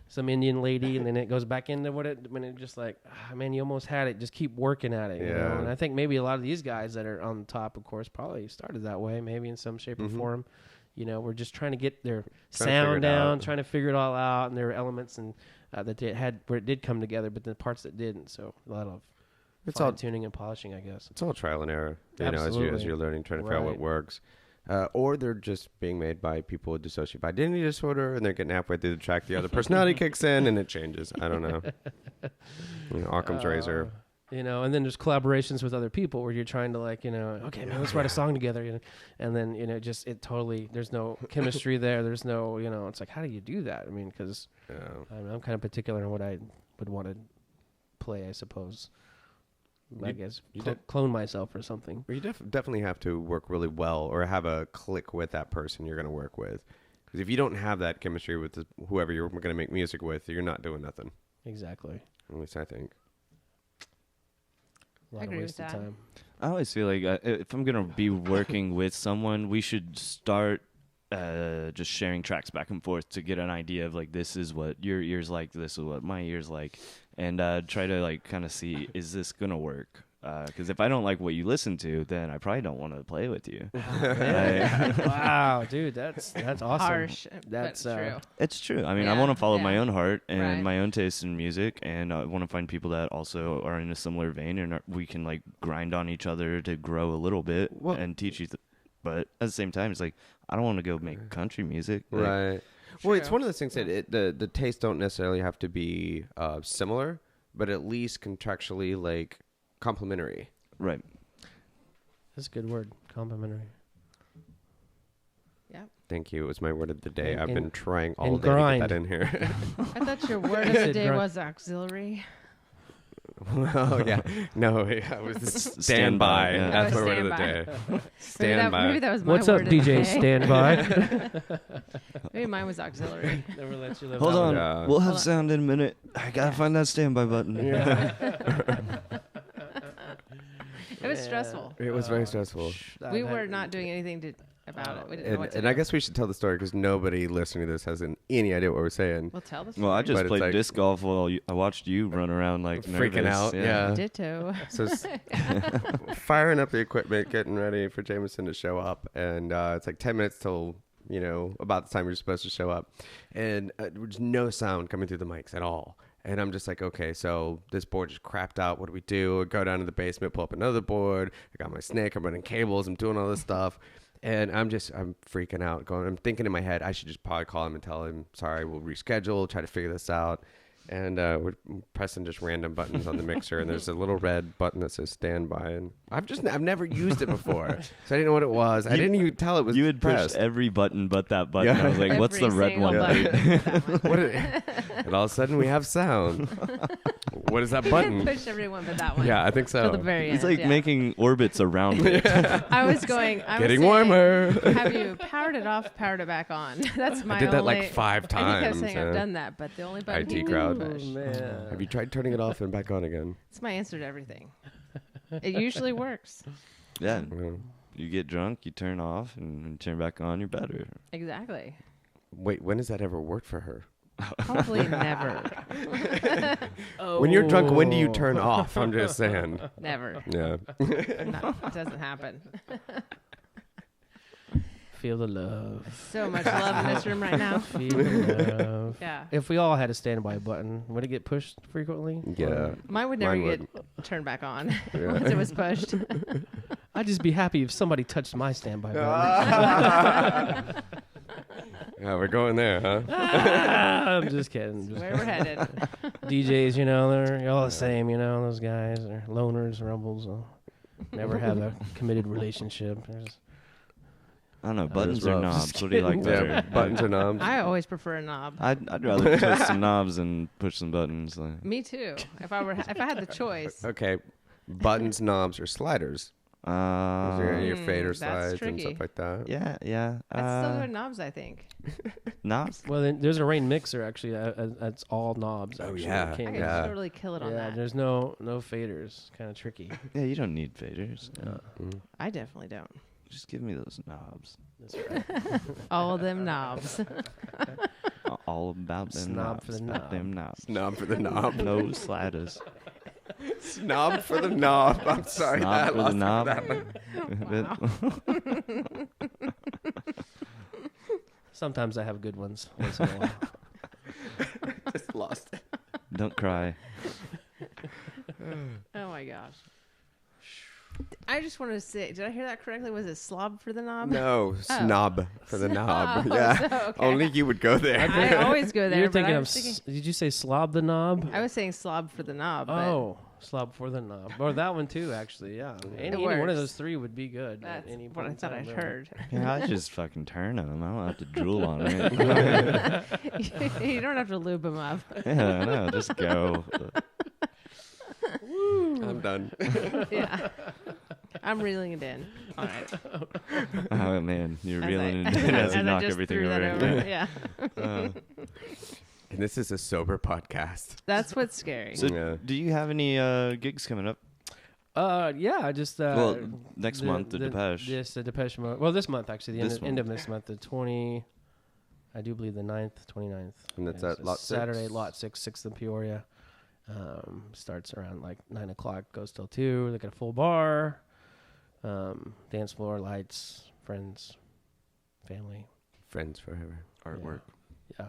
some Indian lady, and then it goes back into when it just like, man, you almost had it. Just keep working at it. You know? Yeah. And I think maybe a lot of these guys that are on the top, of course, probably started that way, maybe in some shape or form. You know, we're just trying to get their sound down, trying to figure it all out, and there were elements and that they had where it did come together, but the parts that didn't. So a lot of It's all tuning and polishing, I guess. It's all trial and error, you know, as Absolutely. you're learning, trying to figure out what Right. works. Or they're just being made by people with dissociative identity disorder, and they're getting halfway through the track, the other personality kicks in, and it changes. I don't know. You know, Occam's razor. You know, and then there's collaborations with other people where you're trying to like, you know, okay, man, let's write a song together, you know, and then, you know, just it totally, there's no chemistry there. There's no, you know, it's like, how do you do that? I mean, because I'm kind of particular in what I would want to play, I suppose. I guess clone myself or something. You definitely have to work really well or have a click with that person you're going to work with. Because if you don't have that chemistry with whoever you're going to make music with, you're not doing nothing. Exactly. At least I think. A lot I of agree with wasted that. time. I always feel like if I'm gonna be working with someone, we should start just sharing tracks back and forth to get an idea of like, this is what your ear's like, this is what my ear's like, and try to like kind of see, is this gonna work? Because if I don't like what you listen to, then I probably don't want to play with you. Wow, dude, that's awesome. Harsh, That's but true. It's true. I mean, I Yeah, want to follow my yeah. own heart and Right. my own taste in music, and I want to find people that also are in a similar vein, and we can like grind on each other to grow a little bit and teach you. But at the same time, it's like, I don't want to go make country music. Like, Right. Well, it's True. one of those things that the tastes don't necessarily have to be similar, but at least contractually like complementary. right. That's a good word, complimentary. Yeah. Thank you. It was my word of the day. And- I've been and- trying all and day grind. to get that in here. I thought your word of Said the day grind. was auxiliary. Oh yeah, no, it was Stand standby. by, yeah. That's Oh, my word of the standby. day. Maybe Standby. that was my What's word up, of the DJ day. Standby? Maybe mine was auxiliary. Never let you live Hold that on. one. Yeah. We'll have Hold on. sound in a minute. I gotta find that standby button. It was stressful. It was very stressful. We were not doing anything about it. We didn't know what to And do. I guess we should tell the story because nobody listening to this has any idea what we're saying. We'll tell the Well, I story. just But it's played like- disc golf while I watched you run around like Freaking nervous. out, yeah. Ditto. So firing up the equipment, getting ready for Jamison to show up, and it's like 10 minutes till about the time you're supposed to show up, and there's no sound coming through the mics at all. And I'm just like, okay, so this board just crapped out. What do we do? I go down to the basement, pull up another board. I got my snake. I'm running cables. I'm doing all this stuff. And I'm freaking out. I'm thinking in my head, I should just probably call him and tell him, sorry, we'll reschedule, try to figure this out. And we're pressing just random buttons on the mixer, and there's a little red button that says standby. And I've never used it before, so I didn't know what it was. I didn't even tell it was You had pressed. pushed every button but that button. Yeah. I was like, what's the Every red single one? button. do? That one. What and all of a sudden we have sound. What is that button? Push everyone but that one. Yeah, I think so. Till the very end. It's like yeah. making orbits around it. I was going. I was Getting saying, warmer. Have you powered it off, powered it back on? That's my I did that like only- 5 I think I was times. saying I've done that, but the only button IT he crowd. didn't push. Man. Have you tried turning it off and back on again? It's my answer to everything. It usually works. Yeah. Well, You get drunk, you turn off, and you turn back on, you're better. Exactly. wait, when has that ever worked for her? Hopefully never. When you're drunk, when do you turn off? I'm just saying. Never. Yeah. It doesn't happen. Feel the love. So much love in this room right now. Feel the love. Yeah. If we all had a standby button, would it get pushed frequently? Yeah. Mine would never Mine get turned back on Yeah. once it was pushed. I'd just be happy if somebody touched my standby button. Yeah, we're going there, huh? I'm just kidding. Just Where we're headed. DJs, they're all the same, those guys are loners, rebels, never have a committed relationship. They're just I don't know, buttons rough. or knobs. What do you like better? Yeah, buttons or knobs. I always prefer a knob. I'd rather twist some knobs and push some buttons. Like. Me too. If I had the choice. Okay, buttons, knobs, or sliders. Your fader that's slides and tricky. stuff like that. Yeah. I'd still go with knobs, I think. Knobs? Well, then there's a Rain mixer actually. That's all knobs. Oh, Actually. yeah. I Can't could get- totally kill it on yeah. that. There's no faders. Kind of tricky. Yeah, you don't need faders. Mm. I definitely don't. Just give me those knobs. That's right. All them knobs. All about them Snob knobs. for the about knob. them knobs. Snob for the knob. No sliders. Snob for the knob. I'm sorry. I Snob for the lost knob. that one. Sometimes I have good ones. Once in a while. Just lost it. Don't cry. Oh my gosh. I just wanted to say, did I hear that correctly? Was it slob for the knob? No, snob for the knob. Oh, Yeah. so, okay. Only you would go there. I always go there. You're but thinking I of. was thinking, Did you say slob the knob? I was saying slob for the knob. But Oh, slob for the knob. Or that one too, actually. Yeah. Any one of works. those three would be good. that's Any what I point thought in I'd time, really. heard. Yeah, I just fucking turn them. I don't have to drool on it. You don't have to lube them up. Yeah, no, just go. I'm done. Yeah. I'm reeling it in. All right. Oh man, you're As reeling I- it in as you I knock just everything threw that over. Yeah. And this is a sober podcast. That's what's scary. So, Yeah. do you have any gigs coming up? Yeah, I just Well, next month, the Depeche. Yes, the Depeche Mode. Well, this month actually, the This end of this month, the 20. I do believe the 9th, 29th. And that's Yes, at Lot 6? Saturday, Lot 6, 6th in Peoria. Starts around like 9 o'clock, goes till 2. They got a full bar, dance floor, lights, friends, family. Friends forever. Artwork. Yeah.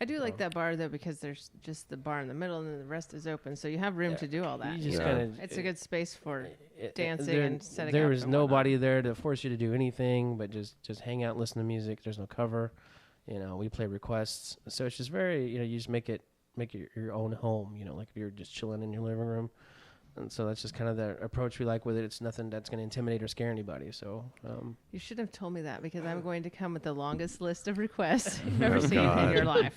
I do like that bar though because there's just the bar in the middle and then the rest is open, so you have room Yeah. to do all that. You just Yeah. kind of. It's a good space for dancing there, and setting There up was and nobody there to force you to do anything, but just hang out, listen to music. There's no cover. We play requests, so it's just very. You just make it your own home. Like if you're just chilling in your living room. And so that's just kind of the approach we like with it. It's nothing that's going to intimidate or scare anybody. So, You should have told me that because I'm going to come with the longest list of requests you've ever seen God. in your life.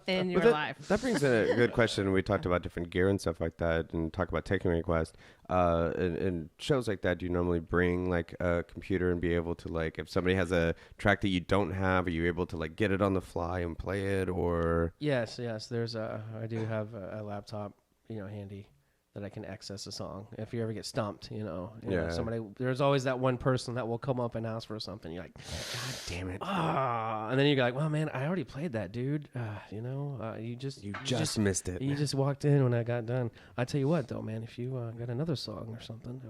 In your life. That brings in a good question. We talked about different gear and stuff like that and talk about taking requests. In shows like that, do you normally bring like a computer and be able to like, if somebody has a track that you don't have, are you able to like get it on the fly and play it or? yes. I do have a laptop, handy. That I can access a song. If you ever get stumped, Yeah. there's always that one person that will come up and ask for something. You're like, God damn it. and then you're like, well, man, I already played that, dude. You just missed it. You just walked in when I got done. I tell you what, though, man, if you got another song or something,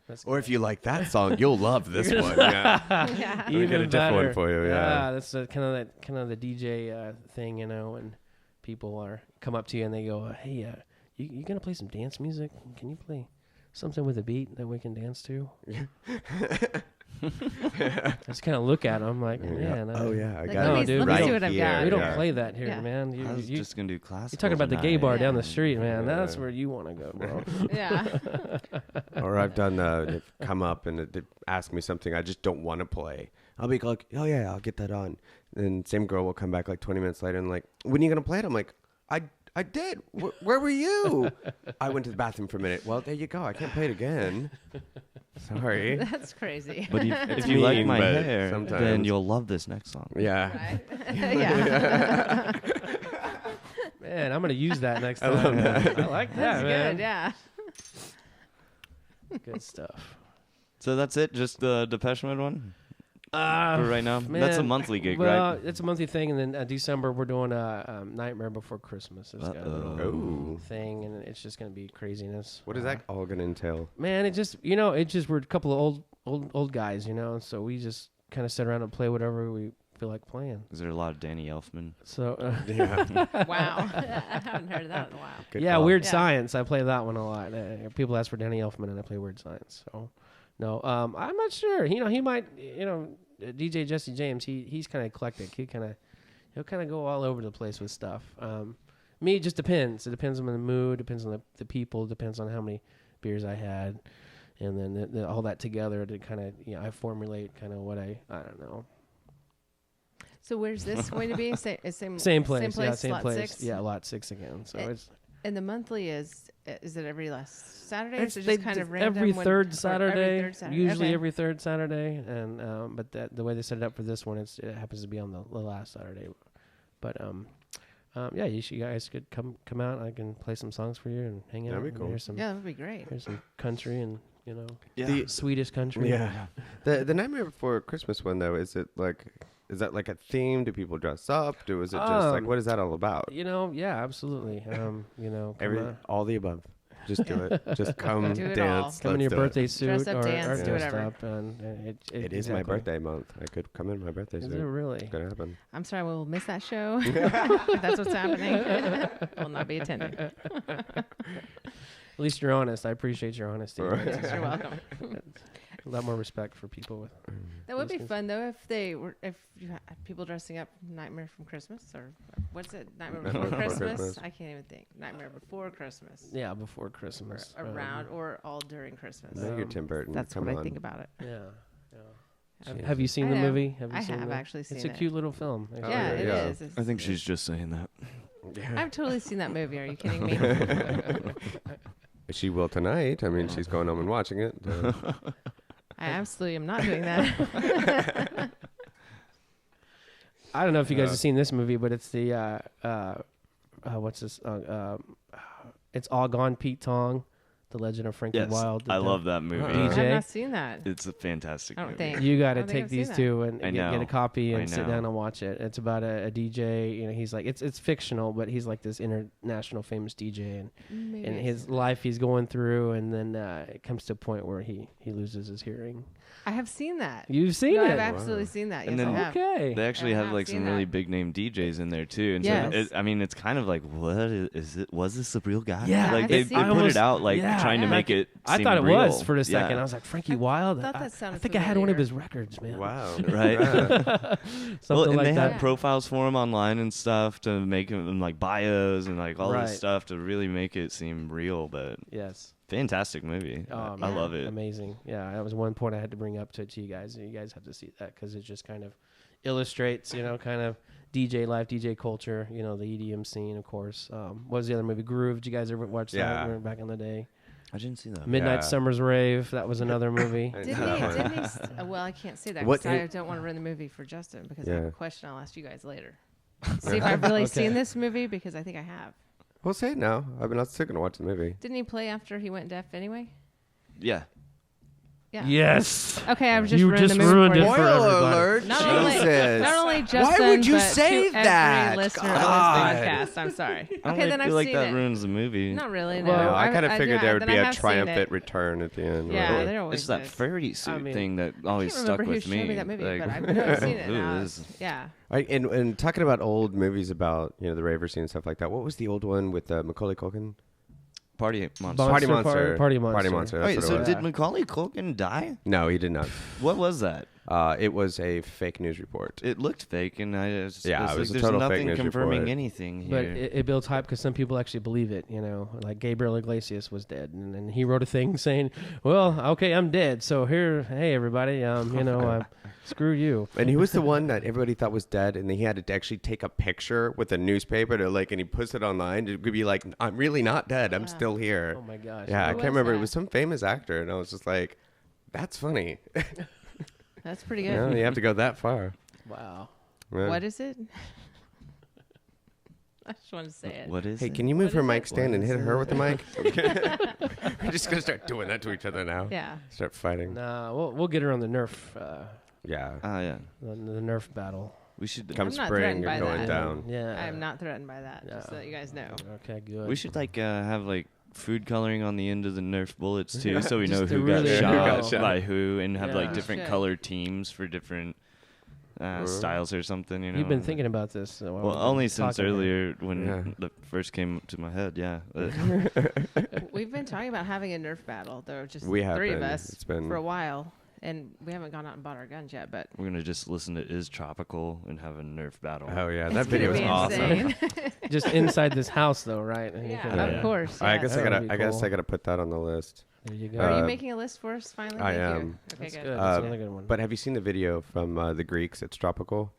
that's Or if you like that song, you'll love this one. Yeah. Yeah. Let me get a different one for you. Yeah. that's kind of the DJ thing, and people come up to you and they go, hey, you gonna play some dance music? Can you play something with a beat that we can dance to? I just kind of look at them like, man. Oh yeah, I Like, got No, let me, dude, let me we see don't- what I've here. got. We don't Yeah. play that here, Yeah. man. I was just gonna do classical. You're talking about the gay bar down the Yeah. street, man. Yeah. That's where you want to go, bro. Yeah. Or I've done they've come up and they ask me something I just don't want to play. I'll be like, oh yeah, I'll get that on. Then same girl will come back like 20 minutes later and like, when are you gonna play it? I'm like, I did. Where were you? I went to the bathroom for a minute. Well, there you go. I can't play it again. Sorry. That's crazy. But if you like mean, my but hair, sometimes- then you'll love this next song. Yeah. Right? Yeah. Man, I'm gonna use that next time. love that. I like that, That's man. good. Yeah. Good stuff. So that's it, just the Depeche Mode one for right now. man, That's a monthly gig, Well, right? it's a monthly thing, and then December we're doing a Nightmare Before Christmas. It's got a little Oh. thing, and it's just gonna be craziness. What is that all gonna entail? Man, it just we're a couple of old guys, so we just kind of sit around and play whatever we feel like playing. Is there a lot of Danny Elfman? So Yeah. Wow. I haven't heard that in a while. Good yeah, call. Weird Yeah. Science. I play that one a lot. People ask for Danny Elfman, and I play Weird Science. So no, I'm not sure. He might. DJ Jesse James. He's kind of eclectic. He'll kind of go all over the place with stuff. Me, it just depends. It depends on the mood. Depends on the people. Depends on how many beers I had. and then all that together to kind of I formulate kind of what I don't know. So where's this going to be? Same place. Same place. Yeah, same lot place. 6? Yeah, lot 6 again. So it's. And the monthly is it every last Saturday? Or It's is it just kind of random? every when- third or Saturday, Every third Saturday. usually Okay. every third Saturday, and but the way they set it up for this one, it happens to be on the last Saturday. But yeah, you guys could come out. I can play some songs for you and hang out. That'd be and cool. Hear some, Yeah, that would be great. hear some country and Yeah. Swedish country. Yeah. The Nightmare Before Christmas one though, is that like a theme? Do people dress up? Is it just like what is that all about? Yeah, absolutely. Come All the above. Just do it. Just come Do it dance. in your let's do it. birthday suit Dress up, or dance, or do dressed whatever. up, and It is my birthday month. I could come in my birthday Is suit. it really? It's gonna happen. I'm sorry, we'll miss that show. If that's what's happening. We'll not be attending. At least you're honest. I appreciate your honesty. Right. That's- You're welcome. A lot more respect for people with. That would be Those fun though if you had people dressing up Nightmare from Christmas or what's it? Nightmare Before Before Christmas? Christmas. I can't even think. Nightmare Before Christmas. Yeah, before Christmas. Or around or all during Christmas. No, you're Tim Burton. That's come what on. I think about it. Yeah. Jeez. Have you seen I the know. movie? Have you I seen have it? actually seen It's a it. cute little film. Oh, Yeah, it yeah. is. It's- I think she's just saying that. I've totally seen that movie. Are you kidding me? She will tonight. I mean, she's going home and watching it. I absolutely am not doing that. I don't know if you guys Yeah. have seen this movie, but it's the what's this? It's All Gone Pete Tong, The Legend of Frankie Yes, Wild. I love that movie. DJ. I've not seen that. It's a fantastic I don't movie. think. You got to I don't think take I've seen these that. two and I get a know. copy I and sit know. down and watch it. It's about a DJ. He's like it's fictional, but he's like this international famous DJ, and Maybe in I've his seen life he's going through, and then it comes to a point where he loses his hearing. I have seen that. You've seen No, it? I've absolutely seen that. Yes, And then- I have. Okay. They actually I have have like seen some really that. big name DJs in there too, and Yes. so it's kind of like, what is it? Was this a real guy? Yeah, like I've they seen put it. it Almost- out like yeah, trying to yeah. make it. I seem thought it real. was for a second. Yeah. I was like, Frankie Wild. thought I that sounded think I had one of familiar. his records, man. Wow. Right. Yeah. Something Well, and like they that. had profiles for him online and stuff to make him like bios and like all Right. this stuff to really make it seem real. But Yes. fantastic movie. Oh, I man. love it. Amazing. Yeah, that was one point I had to bring up to you guys. You guys have to see that because it just kind of illustrates, kind of DJ life, DJ culture. The EDM scene, of course. What was the other movie? Groove. Did you guys ever watch Yeah. that back in the day? I didn't see that. Midnight Yeah. Summer's Rave. That was another movie. I Didn't know he? that one. Didn't he? Well, I can't say that What because I it- don't want to ruin the movie for Justin because I have Yeah. a question I'll ask you guys later. See if I've really Okay. seen this movie because I think I have. We'll say it now. I mean, I'm still gonna watch the movie. Didn't he play after he went deaf anyway? Yeah. Yeah. Yes. Okay, I was just You ruined just the movie ruined for it you. for everybody. alert! Not only, Jesus. not only Justin, would you but say to that? every listener God. of this podcast. I'm sorry. I don't Okay, really then I've feel like seen that it. ruins the movie. Not really. No. Well, I kind of figured there would then be I a have seen triumphant it. return at the end. Yeah, right? there always It's that is. furry suit I mean, thing that I always can't stuck remember who with showed me. me that movie, Like, but I've never seen it. who now. is- Yeah. And talking about old movies about the raver scene and stuff like that. What was the old one with Macaulay Culkin? Party Monster. Monster Party Monster. Party Monster. Party Monster. That's Wait, what it so was. did Macaulay Culkin die? No, he did not. What was that? It was a fake news report. It looked fake, and I just Yeah, it was a there's total fake nothing news confirming report. anything But here. it builds hype because some people actually believe it, Like Gabriel Iglesias was dead, and he wrote a thing saying, "Well, okay, I'm dead, so hey everybody, screw you." And he was the one that everybody thought was dead, and then he had to actually take a picture with a newspaper and he puts it online. It could be like, "I'm really not dead. I'm Yeah. still here." Oh my gosh. Yeah, I Who can't was remember. It that? was some famous actor, and I was just like, "That's funny." That's pretty You good. know, you have to go that far. Wow. Yeah. What is it? I just wanted to say it. What is Hey, it? can you move What her is mic it? stand and What hit is her it? with the mic? We're just gonna start doing that to each other now. Yeah. Start fighting. Nah, we'll get her on the Nerf, Yeah. Yeah. the Nerf battle. We should Come I'm not spring, threatened you're by going that. down. Yeah. I am not threatened by that, just so No. that you guys know. Okay, good. we should have like food coloring on the end of the Nerf bullets too, so we know Just to who got really shot know. by who, and have Yeah. like different Should. color teams for different styles or something. You've been thinking about this. While Well, we've been only since talking here. earlier when Yeah. the first came to my head. Yeah. We've been talking about having a Nerf battle, though, just We have three of been. us It's been- for a while, and we haven't gone out and bought our guns yet. But We're gonna just listen to Is Tropical and have a Nerf battle. Oh yeah, it's that video was gonna be awesome. insane. Just inside this house, though, right? And you Yeah, can, of course. I yes. guess That would be I guess cool. I gotta put that on the list. There you go. Are you making a list for us finally? I Thank am. You. Okay, That's good. good. That's another good one. But have you seen the video from the Greeks? It's Tropical.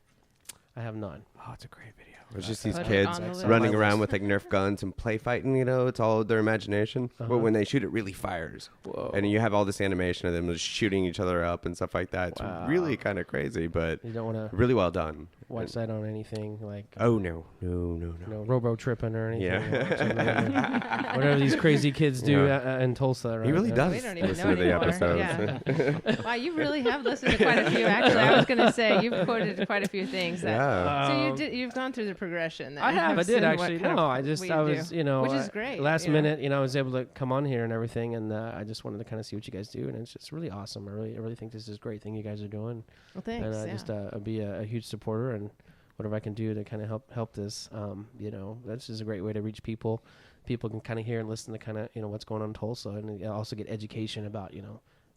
I have not. Oh, it's a great video. It's just these Put it kids on the list. running around with like Nerf guns and play fighting. You know, it's all their imagination. But when they shoot, it really fires. Whoa. And you have all this animation of them just shooting each other up and stuff like that. It's Wow. really kind of crazy, but You don't want to really well done. watch that on anything like Oh no. robo tripping or anything. Yeah. Whatever these crazy kids do Yeah. In Tulsa. Right? He really Yeah. does We don't even listen know to the anymore. episodes. Yeah. Wow, you really have listened to quite a few. Actually, I was going to say you've quoted quite a few things. That, Yeah. So you've gone through the progression. Then. I have. I I've did seen what actually. kind No, of I just. what I you was. do. You know. Which is great. Last you know. minute, I was able to come on here and everything, and I just wanted to kind of see what you guys do, and it's just really awesome. I really think this is a great thing you guys are doing, Well, thanks. and I yeah. just be a huge supporter and whatever I can do to kind of help this. That's just a great way to reach people. People can kind of hear and listen to kind of what's going on in Tulsa, and also get education about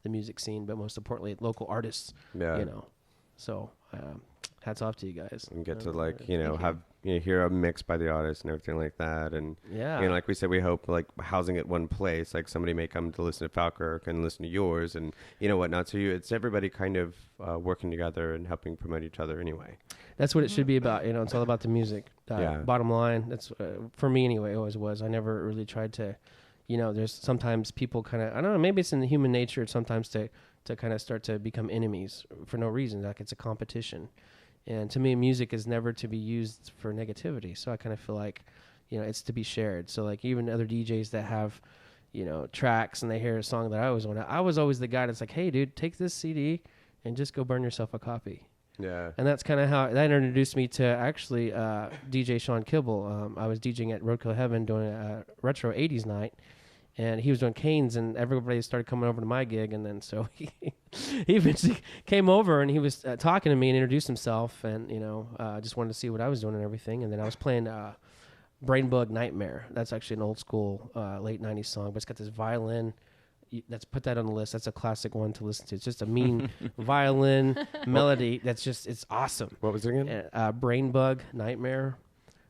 the music scene, but most importantly, local artists. Yeah. So hats off to you guys. And get to Thank you. have hear a mix by the artist and everything like that. And Yeah. like we said, we hope like housing at one place, like somebody may come to listen to Falkirk and listen to yours and whatnot. So it's everybody kind of working together and helping promote each other anyway. That's what it should be about. It's all about the music. Yeah. Bottom line, that's for me anyway. Always was. I never really tried to, there's sometimes people kind of, I don't know, maybe it's in the human nature sometimes to kind of start to become enemies for no reason. Like it's a competition. And to me, music is never to be used for negativity. So I kind of feel like, it's to be shared. So like even other DJs that have, tracks and they hear a song that I always want to, I was always the guy that's like, hey dude, take this CD and just go burn yourself a copy. Yeah. And that's kind of how that introduced me to actually DJ Sean Kibble. I was DJing at Roadkill Heaven doing a retro 80s night, and he was doing Canes, and everybody started coming over to my gig. And then so he eventually came over, and he was talking to me and introduced himself, and just wanted to see what I was doing and everything. And then I was playing Brainbug Nightmare. That's actually an old school late 90s song, but it's got this violin. Let's put that on the list. That's a classic one to listen to. It's just a mean violin melody. It's awesome. What was it again? Brainbug Nightmare.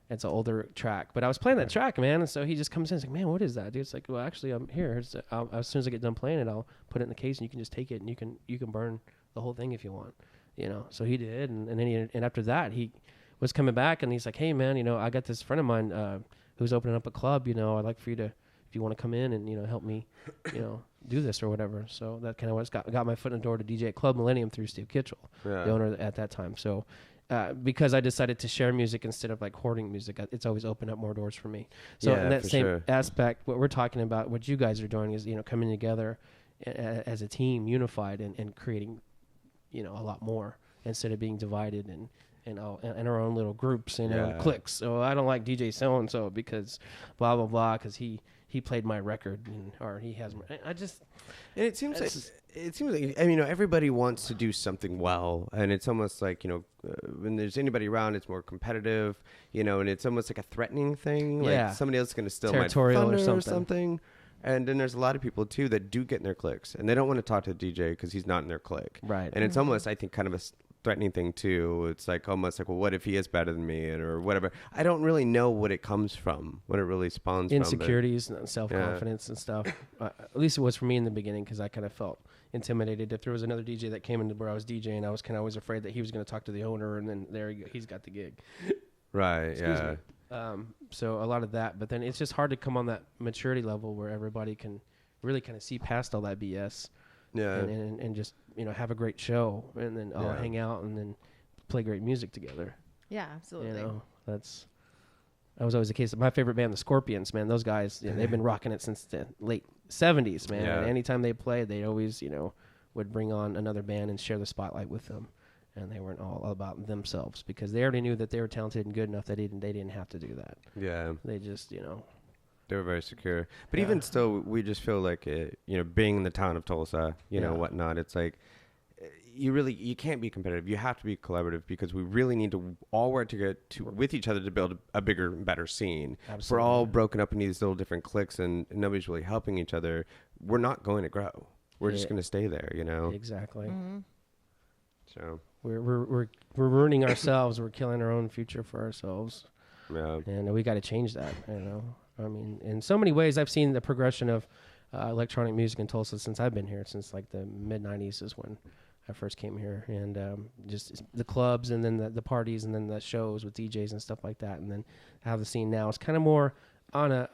It's an older track, but I was playing that track, man. And so he just comes in. He's like, "Man, what is that, dude?" It's like, "Well, actually, I'm here. As soon as I get done playing it, I'll put it in the case, and you can just take it, and you can burn the whole thing if you want." So he did, and then and after that, he was coming back, and he's like, "Hey, man, I got this friend of mine who's opening up a club. I'd like for you to, if you want to come in and help me, do this or whatever." So that kind of what's got my foot in the door to DJ at Club Millennium through Steve Kitchell, Yeah. the owner at that time. So because I decided to share music instead of like hoarding music, it's always opened up more doors for me. So Yeah, in that for same sure. aspect, what we're talking about, what you guys are doing is coming together as a team, unified, and creating a lot more instead of being divided and in our own little groups and Yeah. cliques. So I don't like DJ so and so because blah blah blah because he played my record or he has my, I just And it seems like everybody wants to do something well, and it's almost like when there's anybody around, it's more competitive, and it's almost like a threatening thing. Yeah. Like somebody else is going to steal my Territorial or thunder something. And then there's a lot of people too that do get in their cliques, and they don't want to talk to the DJ because he's not in their clique. Right. And it's almost, I think, kind of a threatening thing too. It's like almost like, well, what if he is better than me, or whatever. I don't really know what it comes from, what it really spawns from. insecurities and self-confidence and stuff. At least it was for me in the beginning because I kind of felt intimidated. If there was another DJ that came into where I was DJing, I was kind of always afraid that he was going to talk to the owner, and then there he's got the gig. Right. Excuse Yeah. me. So a lot of that, but then it's just hard to come on that maturity level where everybody can really kind of see past all that BS. Yeah. And just have a great show, and then all Yeah. hang out and then play great music together. Yeah, absolutely. That was always the case. My favorite band, the Scorpions, man. Those guys, they've been rocking it since the late 70s, man. Yeah. And anytime they played, they always, would bring on another band and share the spotlight with them. And they weren't all about themselves because they already knew that they were talented and good enough that they didn't have to do that. Yeah. They just, They were very secure. But Yeah. even still, we just feel like, being in the town of Tulsa, Yeah. whatnot, it's like, you can't be competitive. You have to be collaborative because we really need to all work together with each other to build a bigger and better scene. If we're all broken up in these little different cliques and nobody's really helping each other, we're not going to grow. We're just going to stay there, Exactly. Mm-hmm. So, We're ruining ourselves. We're killing our own future for ourselves. yeah. And we got to change that, I mean, in so many ways, I've seen the progression of electronic music in Tulsa since I've been here, since like the mid '90s is when I first came here, and just the clubs, and then the parties, and then the shows with DJs and stuff like that, and then how the scene now is kind of more on a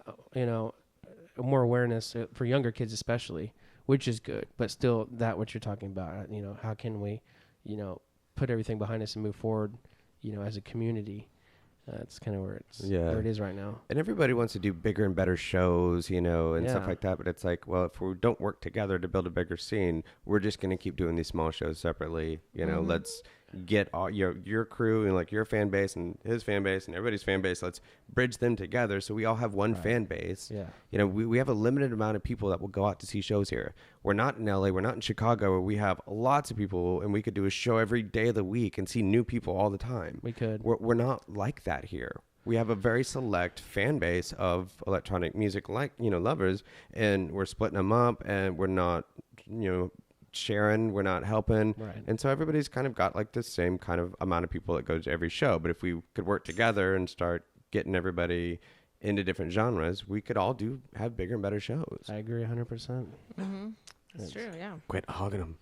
more awareness for younger kids especially, which is good, but still that what you're talking about, how can we, put everything behind us and move forward, as a community. That's kind of where it is right now. And everybody wants to do bigger and better shows, and stuff Yeah. like that. But it's like, well, if we don't work together to build a bigger scene, we're just going to keep doing these small shows separately. Let's get all your crew and like your fan base and his fan base and everybody's fan base. Let's bridge them together so we all have one fan base. Yeah. We have a limited amount of people that will go out to see shows here. We're not in LA. We're not in Chicago where we have lots of people and we could do a show every day of the week and see new people all the time. We could. We're not like that here. We have a very select fan base of electronic music, lovers, and we're splitting them up, and we're not, sharing, we're not helping. Right. And so everybody's kind of got like the same kind of amount of people that goes to every show. But if we could work together and start getting everybody into different genres, we could all have bigger and better shows. I agree 100%. Mm-hmm. That's true. Yeah. Quit hogging them.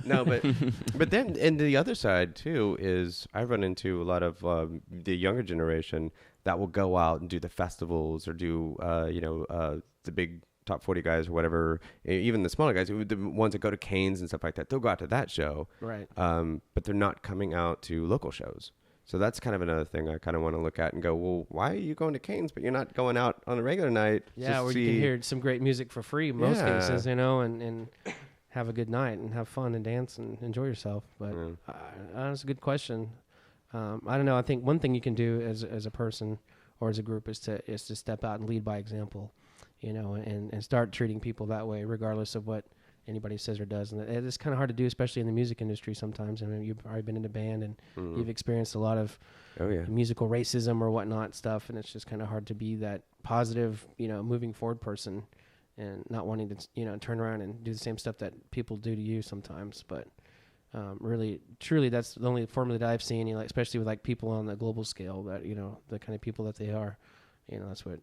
No, but then, and the other side too is I run into a lot of the younger generation that will go out and do the festivals or do the big top 40 guys or whatever, even the smaller guys, the ones that go to Canes and stuff like that. They'll go out to that show, Right. but they're not coming out to local shows. So that's kind of another thing I kind of want to look at and go, well, why are you going to Canes, but you're not going out on a regular night? Yeah, where you can hear some great music for free in most Yeah. cases, and have a good night and have fun and dance and enjoy yourself. But that's a good question. I don't know. I think one thing you can do as a person or as a group is to step out and lead by example, and start treating people that way, regardless of what anybody says or does. And it's kind of hard to do, especially in the music industry sometimes. I mean, you've already been in a band and you've experienced a lot of musical racism or whatnot stuff, and it's just kind of hard to be that positive, moving forward person and not wanting to, turn around and do the same stuff that people do to you sometimes. But really, truly, that's the only formula that I've seen, especially with like people on the global scale that, the kind of people that they are, that's what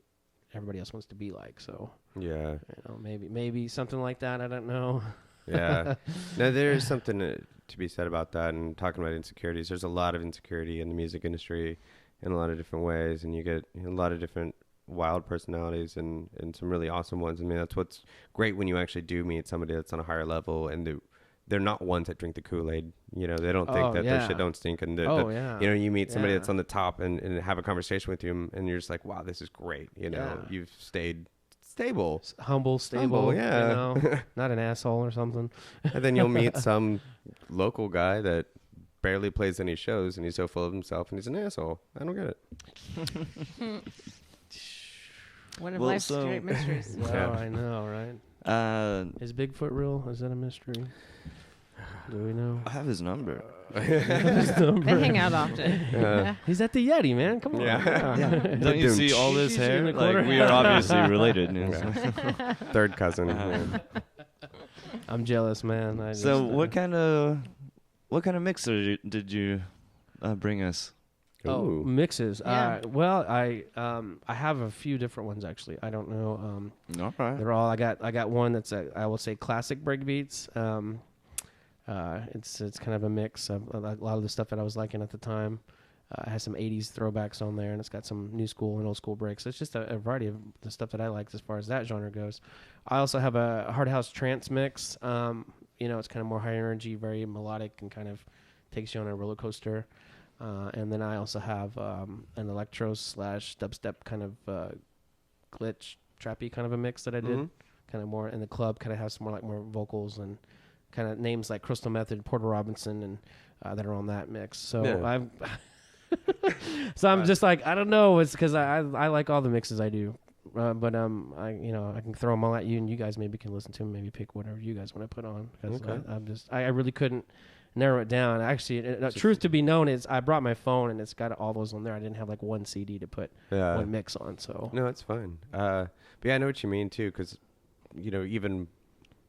everybody else wants to be like. So Yeah. maybe something like that. I don't know. Yeah. No, there is something to be said about that. And talking about insecurities, there's a lot of insecurity in the music industry in a lot of different ways. And you get a lot of different wild personalities and some really awesome ones. I mean, that's what's great when you actually do meet somebody that's on a higher level and they're not ones that drink the Kool-Aid. They don't think that their shit don't stink. And you meet somebody that's on the top and have a conversation with you and you're just like, wow, this is great. You've stayed stable. Humble, stable, yeah. Not an asshole or something. And then you'll meet some local guy that barely plays any shows and he's so full of himself and he's an asshole. I don't get it. One of life's great mysteries. Well, I know, right? Is Bigfoot real? Is that a mystery? Do we know? I have his number. They hang out often. Yeah. He's at the Yeti, man. Come on. Yeah. Don't you see all this She's in hair? the corner. Like, we are obviously related. Third cousin. I'm jealous, man. So what kind of mixer did you bring us? Ooh. Mixes. Yeah. Well, I have a few different ones actually. I don't know. All right. They're all. I got one that's I will say classic breakbeats. It's kind of a mix of a lot of the stuff that I was liking at the time. It has some 80s throwbacks on there, and it's got some new school and old school breaks. It's just a variety of the stuff that I like as far as that genre goes. I also have a hard house trance mix. It's kind of more high energy, very melodic, and kind of takes you on a roller coaster. And then I also have an electro / dubstep kind of glitch trappy kind of a mix that I did. Kind of more in the club, kind of has some more vocals and kind of names like Crystal Method, Porter Robinson, and that are on that mix. So I'm just like, I don't know. It's because I like all the mixes I do. But I can throw them all at you, and you guys maybe can listen to them, maybe pick whatever you guys want to put on. Because I really couldn't narrow it down. Actually, truth to be known is I brought my phone, and it's got all those on there. I didn't have like one CD to put one mix on. So no, it's fine. But yeah, I know what you mean too, because even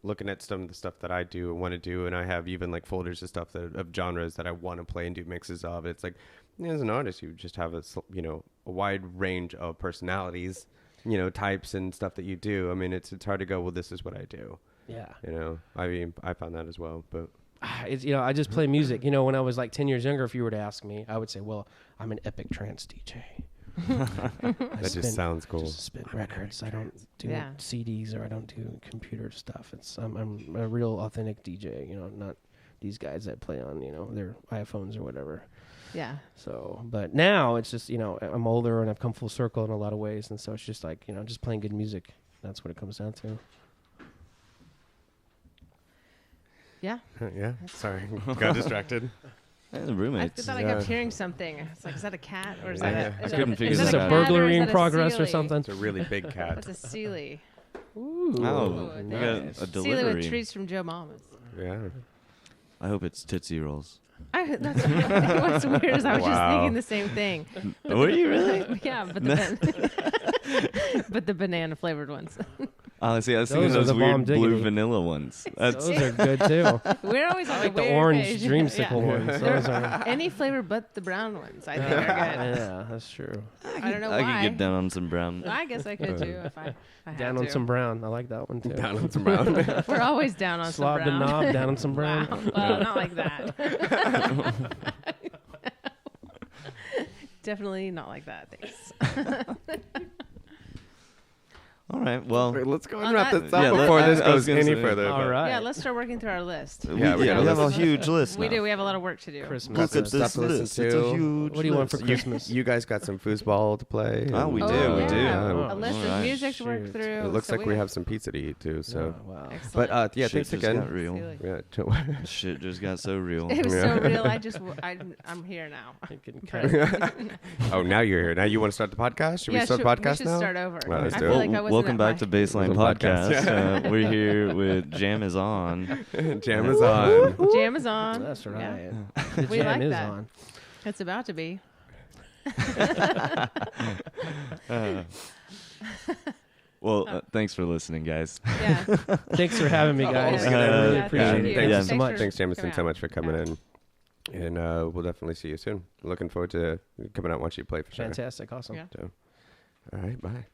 looking at some of the stuff that I do and want to do, and I have even like folders of stuff of genres that I want to play and do mixes of. It's like as an artist, you just have a wide range of personalities types and stuff that you do. I mean, it's hard to go, well, this is what I do. Yeah. I mean, I found that as well, but It's, I just play music. When I was like 10 years younger, if you were to ask me, I would say, well, I'm an epic trance DJ. that just sounds cool. Just spin records. I don't do Yeah. CDs or I don't do computer stuff. I'm a real authentic DJ. Not these guys that play on their iPhones or whatever. Yeah. So, but now it's just I'm older and I've come full circle in a lot of ways, and so it's just like just playing good music. That's what it comes down to. Yeah. Yeah. Sorry, got distracted. And the I roommates. thought I kept hearing something. It's like, is that a cat or is that Yeah. a? I couldn't figure Is that this a out. burglary in progress or something? It's a really big cat. That's a Sealy. Ooh. Oh, Ooh, we nice. got a Sealy with delivery. treats from Joe Mama's. Yeah. I hope it's Tootsie Rolls. That's what's weird is I was just Wow. thinking the same thing. Were you really? Yeah, but but the banana flavored ones. Honestly, I was Those thinking are those the weird bomb blue diggity. vanilla ones. That's Those are good too. We're always on I like the the weird orange page. dreamsicle Yeah. ones. Those are. Any flavor but the brown ones, I think, are good. Yeah, that's true. I don't know I why. could get down on some brown. I guess I could too if I had Down on to. some brown. I like that one too. Down on some brown. We're always down on Slob some the brown. knob, down on some brown. Wow. Well, not like that. Definitely not like that. Thanks. All right. Well, Wait, let's go On and wrap that- this up Yeah, before this I was goes gonna any say- further. All but- right. Yeah, let's start working through our list. Yeah, we we gotta have a listen. huge list now. We do. We have a lot of work to do. Christmas. Got some Look at stuff this to listen list. to. It's a huge What do you want for list. Christmas? You guys got some foosball to play. Oh, we and, do, we yeah. do. A Oh, list all of right. music to work Shoot. through. It looks so like we have some pizza to eat too. So, Oh, wow. but Excellent. yeah, Shit thanks just again. got real. Silly. Yeah. Shit just got so real. It was Yeah. so real. I'm here now. Getting cut. Oh, now you're here. Now you want to start the podcast? Should we start the we podcast should now? start over. Well, let's I do feel it. like I wasn't Welcome at back my- to Bassline Podcast. Podcast. We're here with Jamison. Jamison. Jam is on. That's Yeah. right. The We jam like is that. on. It's about to be. Well, thanks for listening, guys. Yeah. Thanks for having me, guys. yeah. I really Yeah, appreciate thank it. you. Thank you Yeah. so much. Thanks, Jamison, coming so out. much for coming Yeah. in. And we'll definitely see you soon. Looking forward to coming out and watching you play for sure. Fantastic. Awesome. Yeah. So, all right, bye.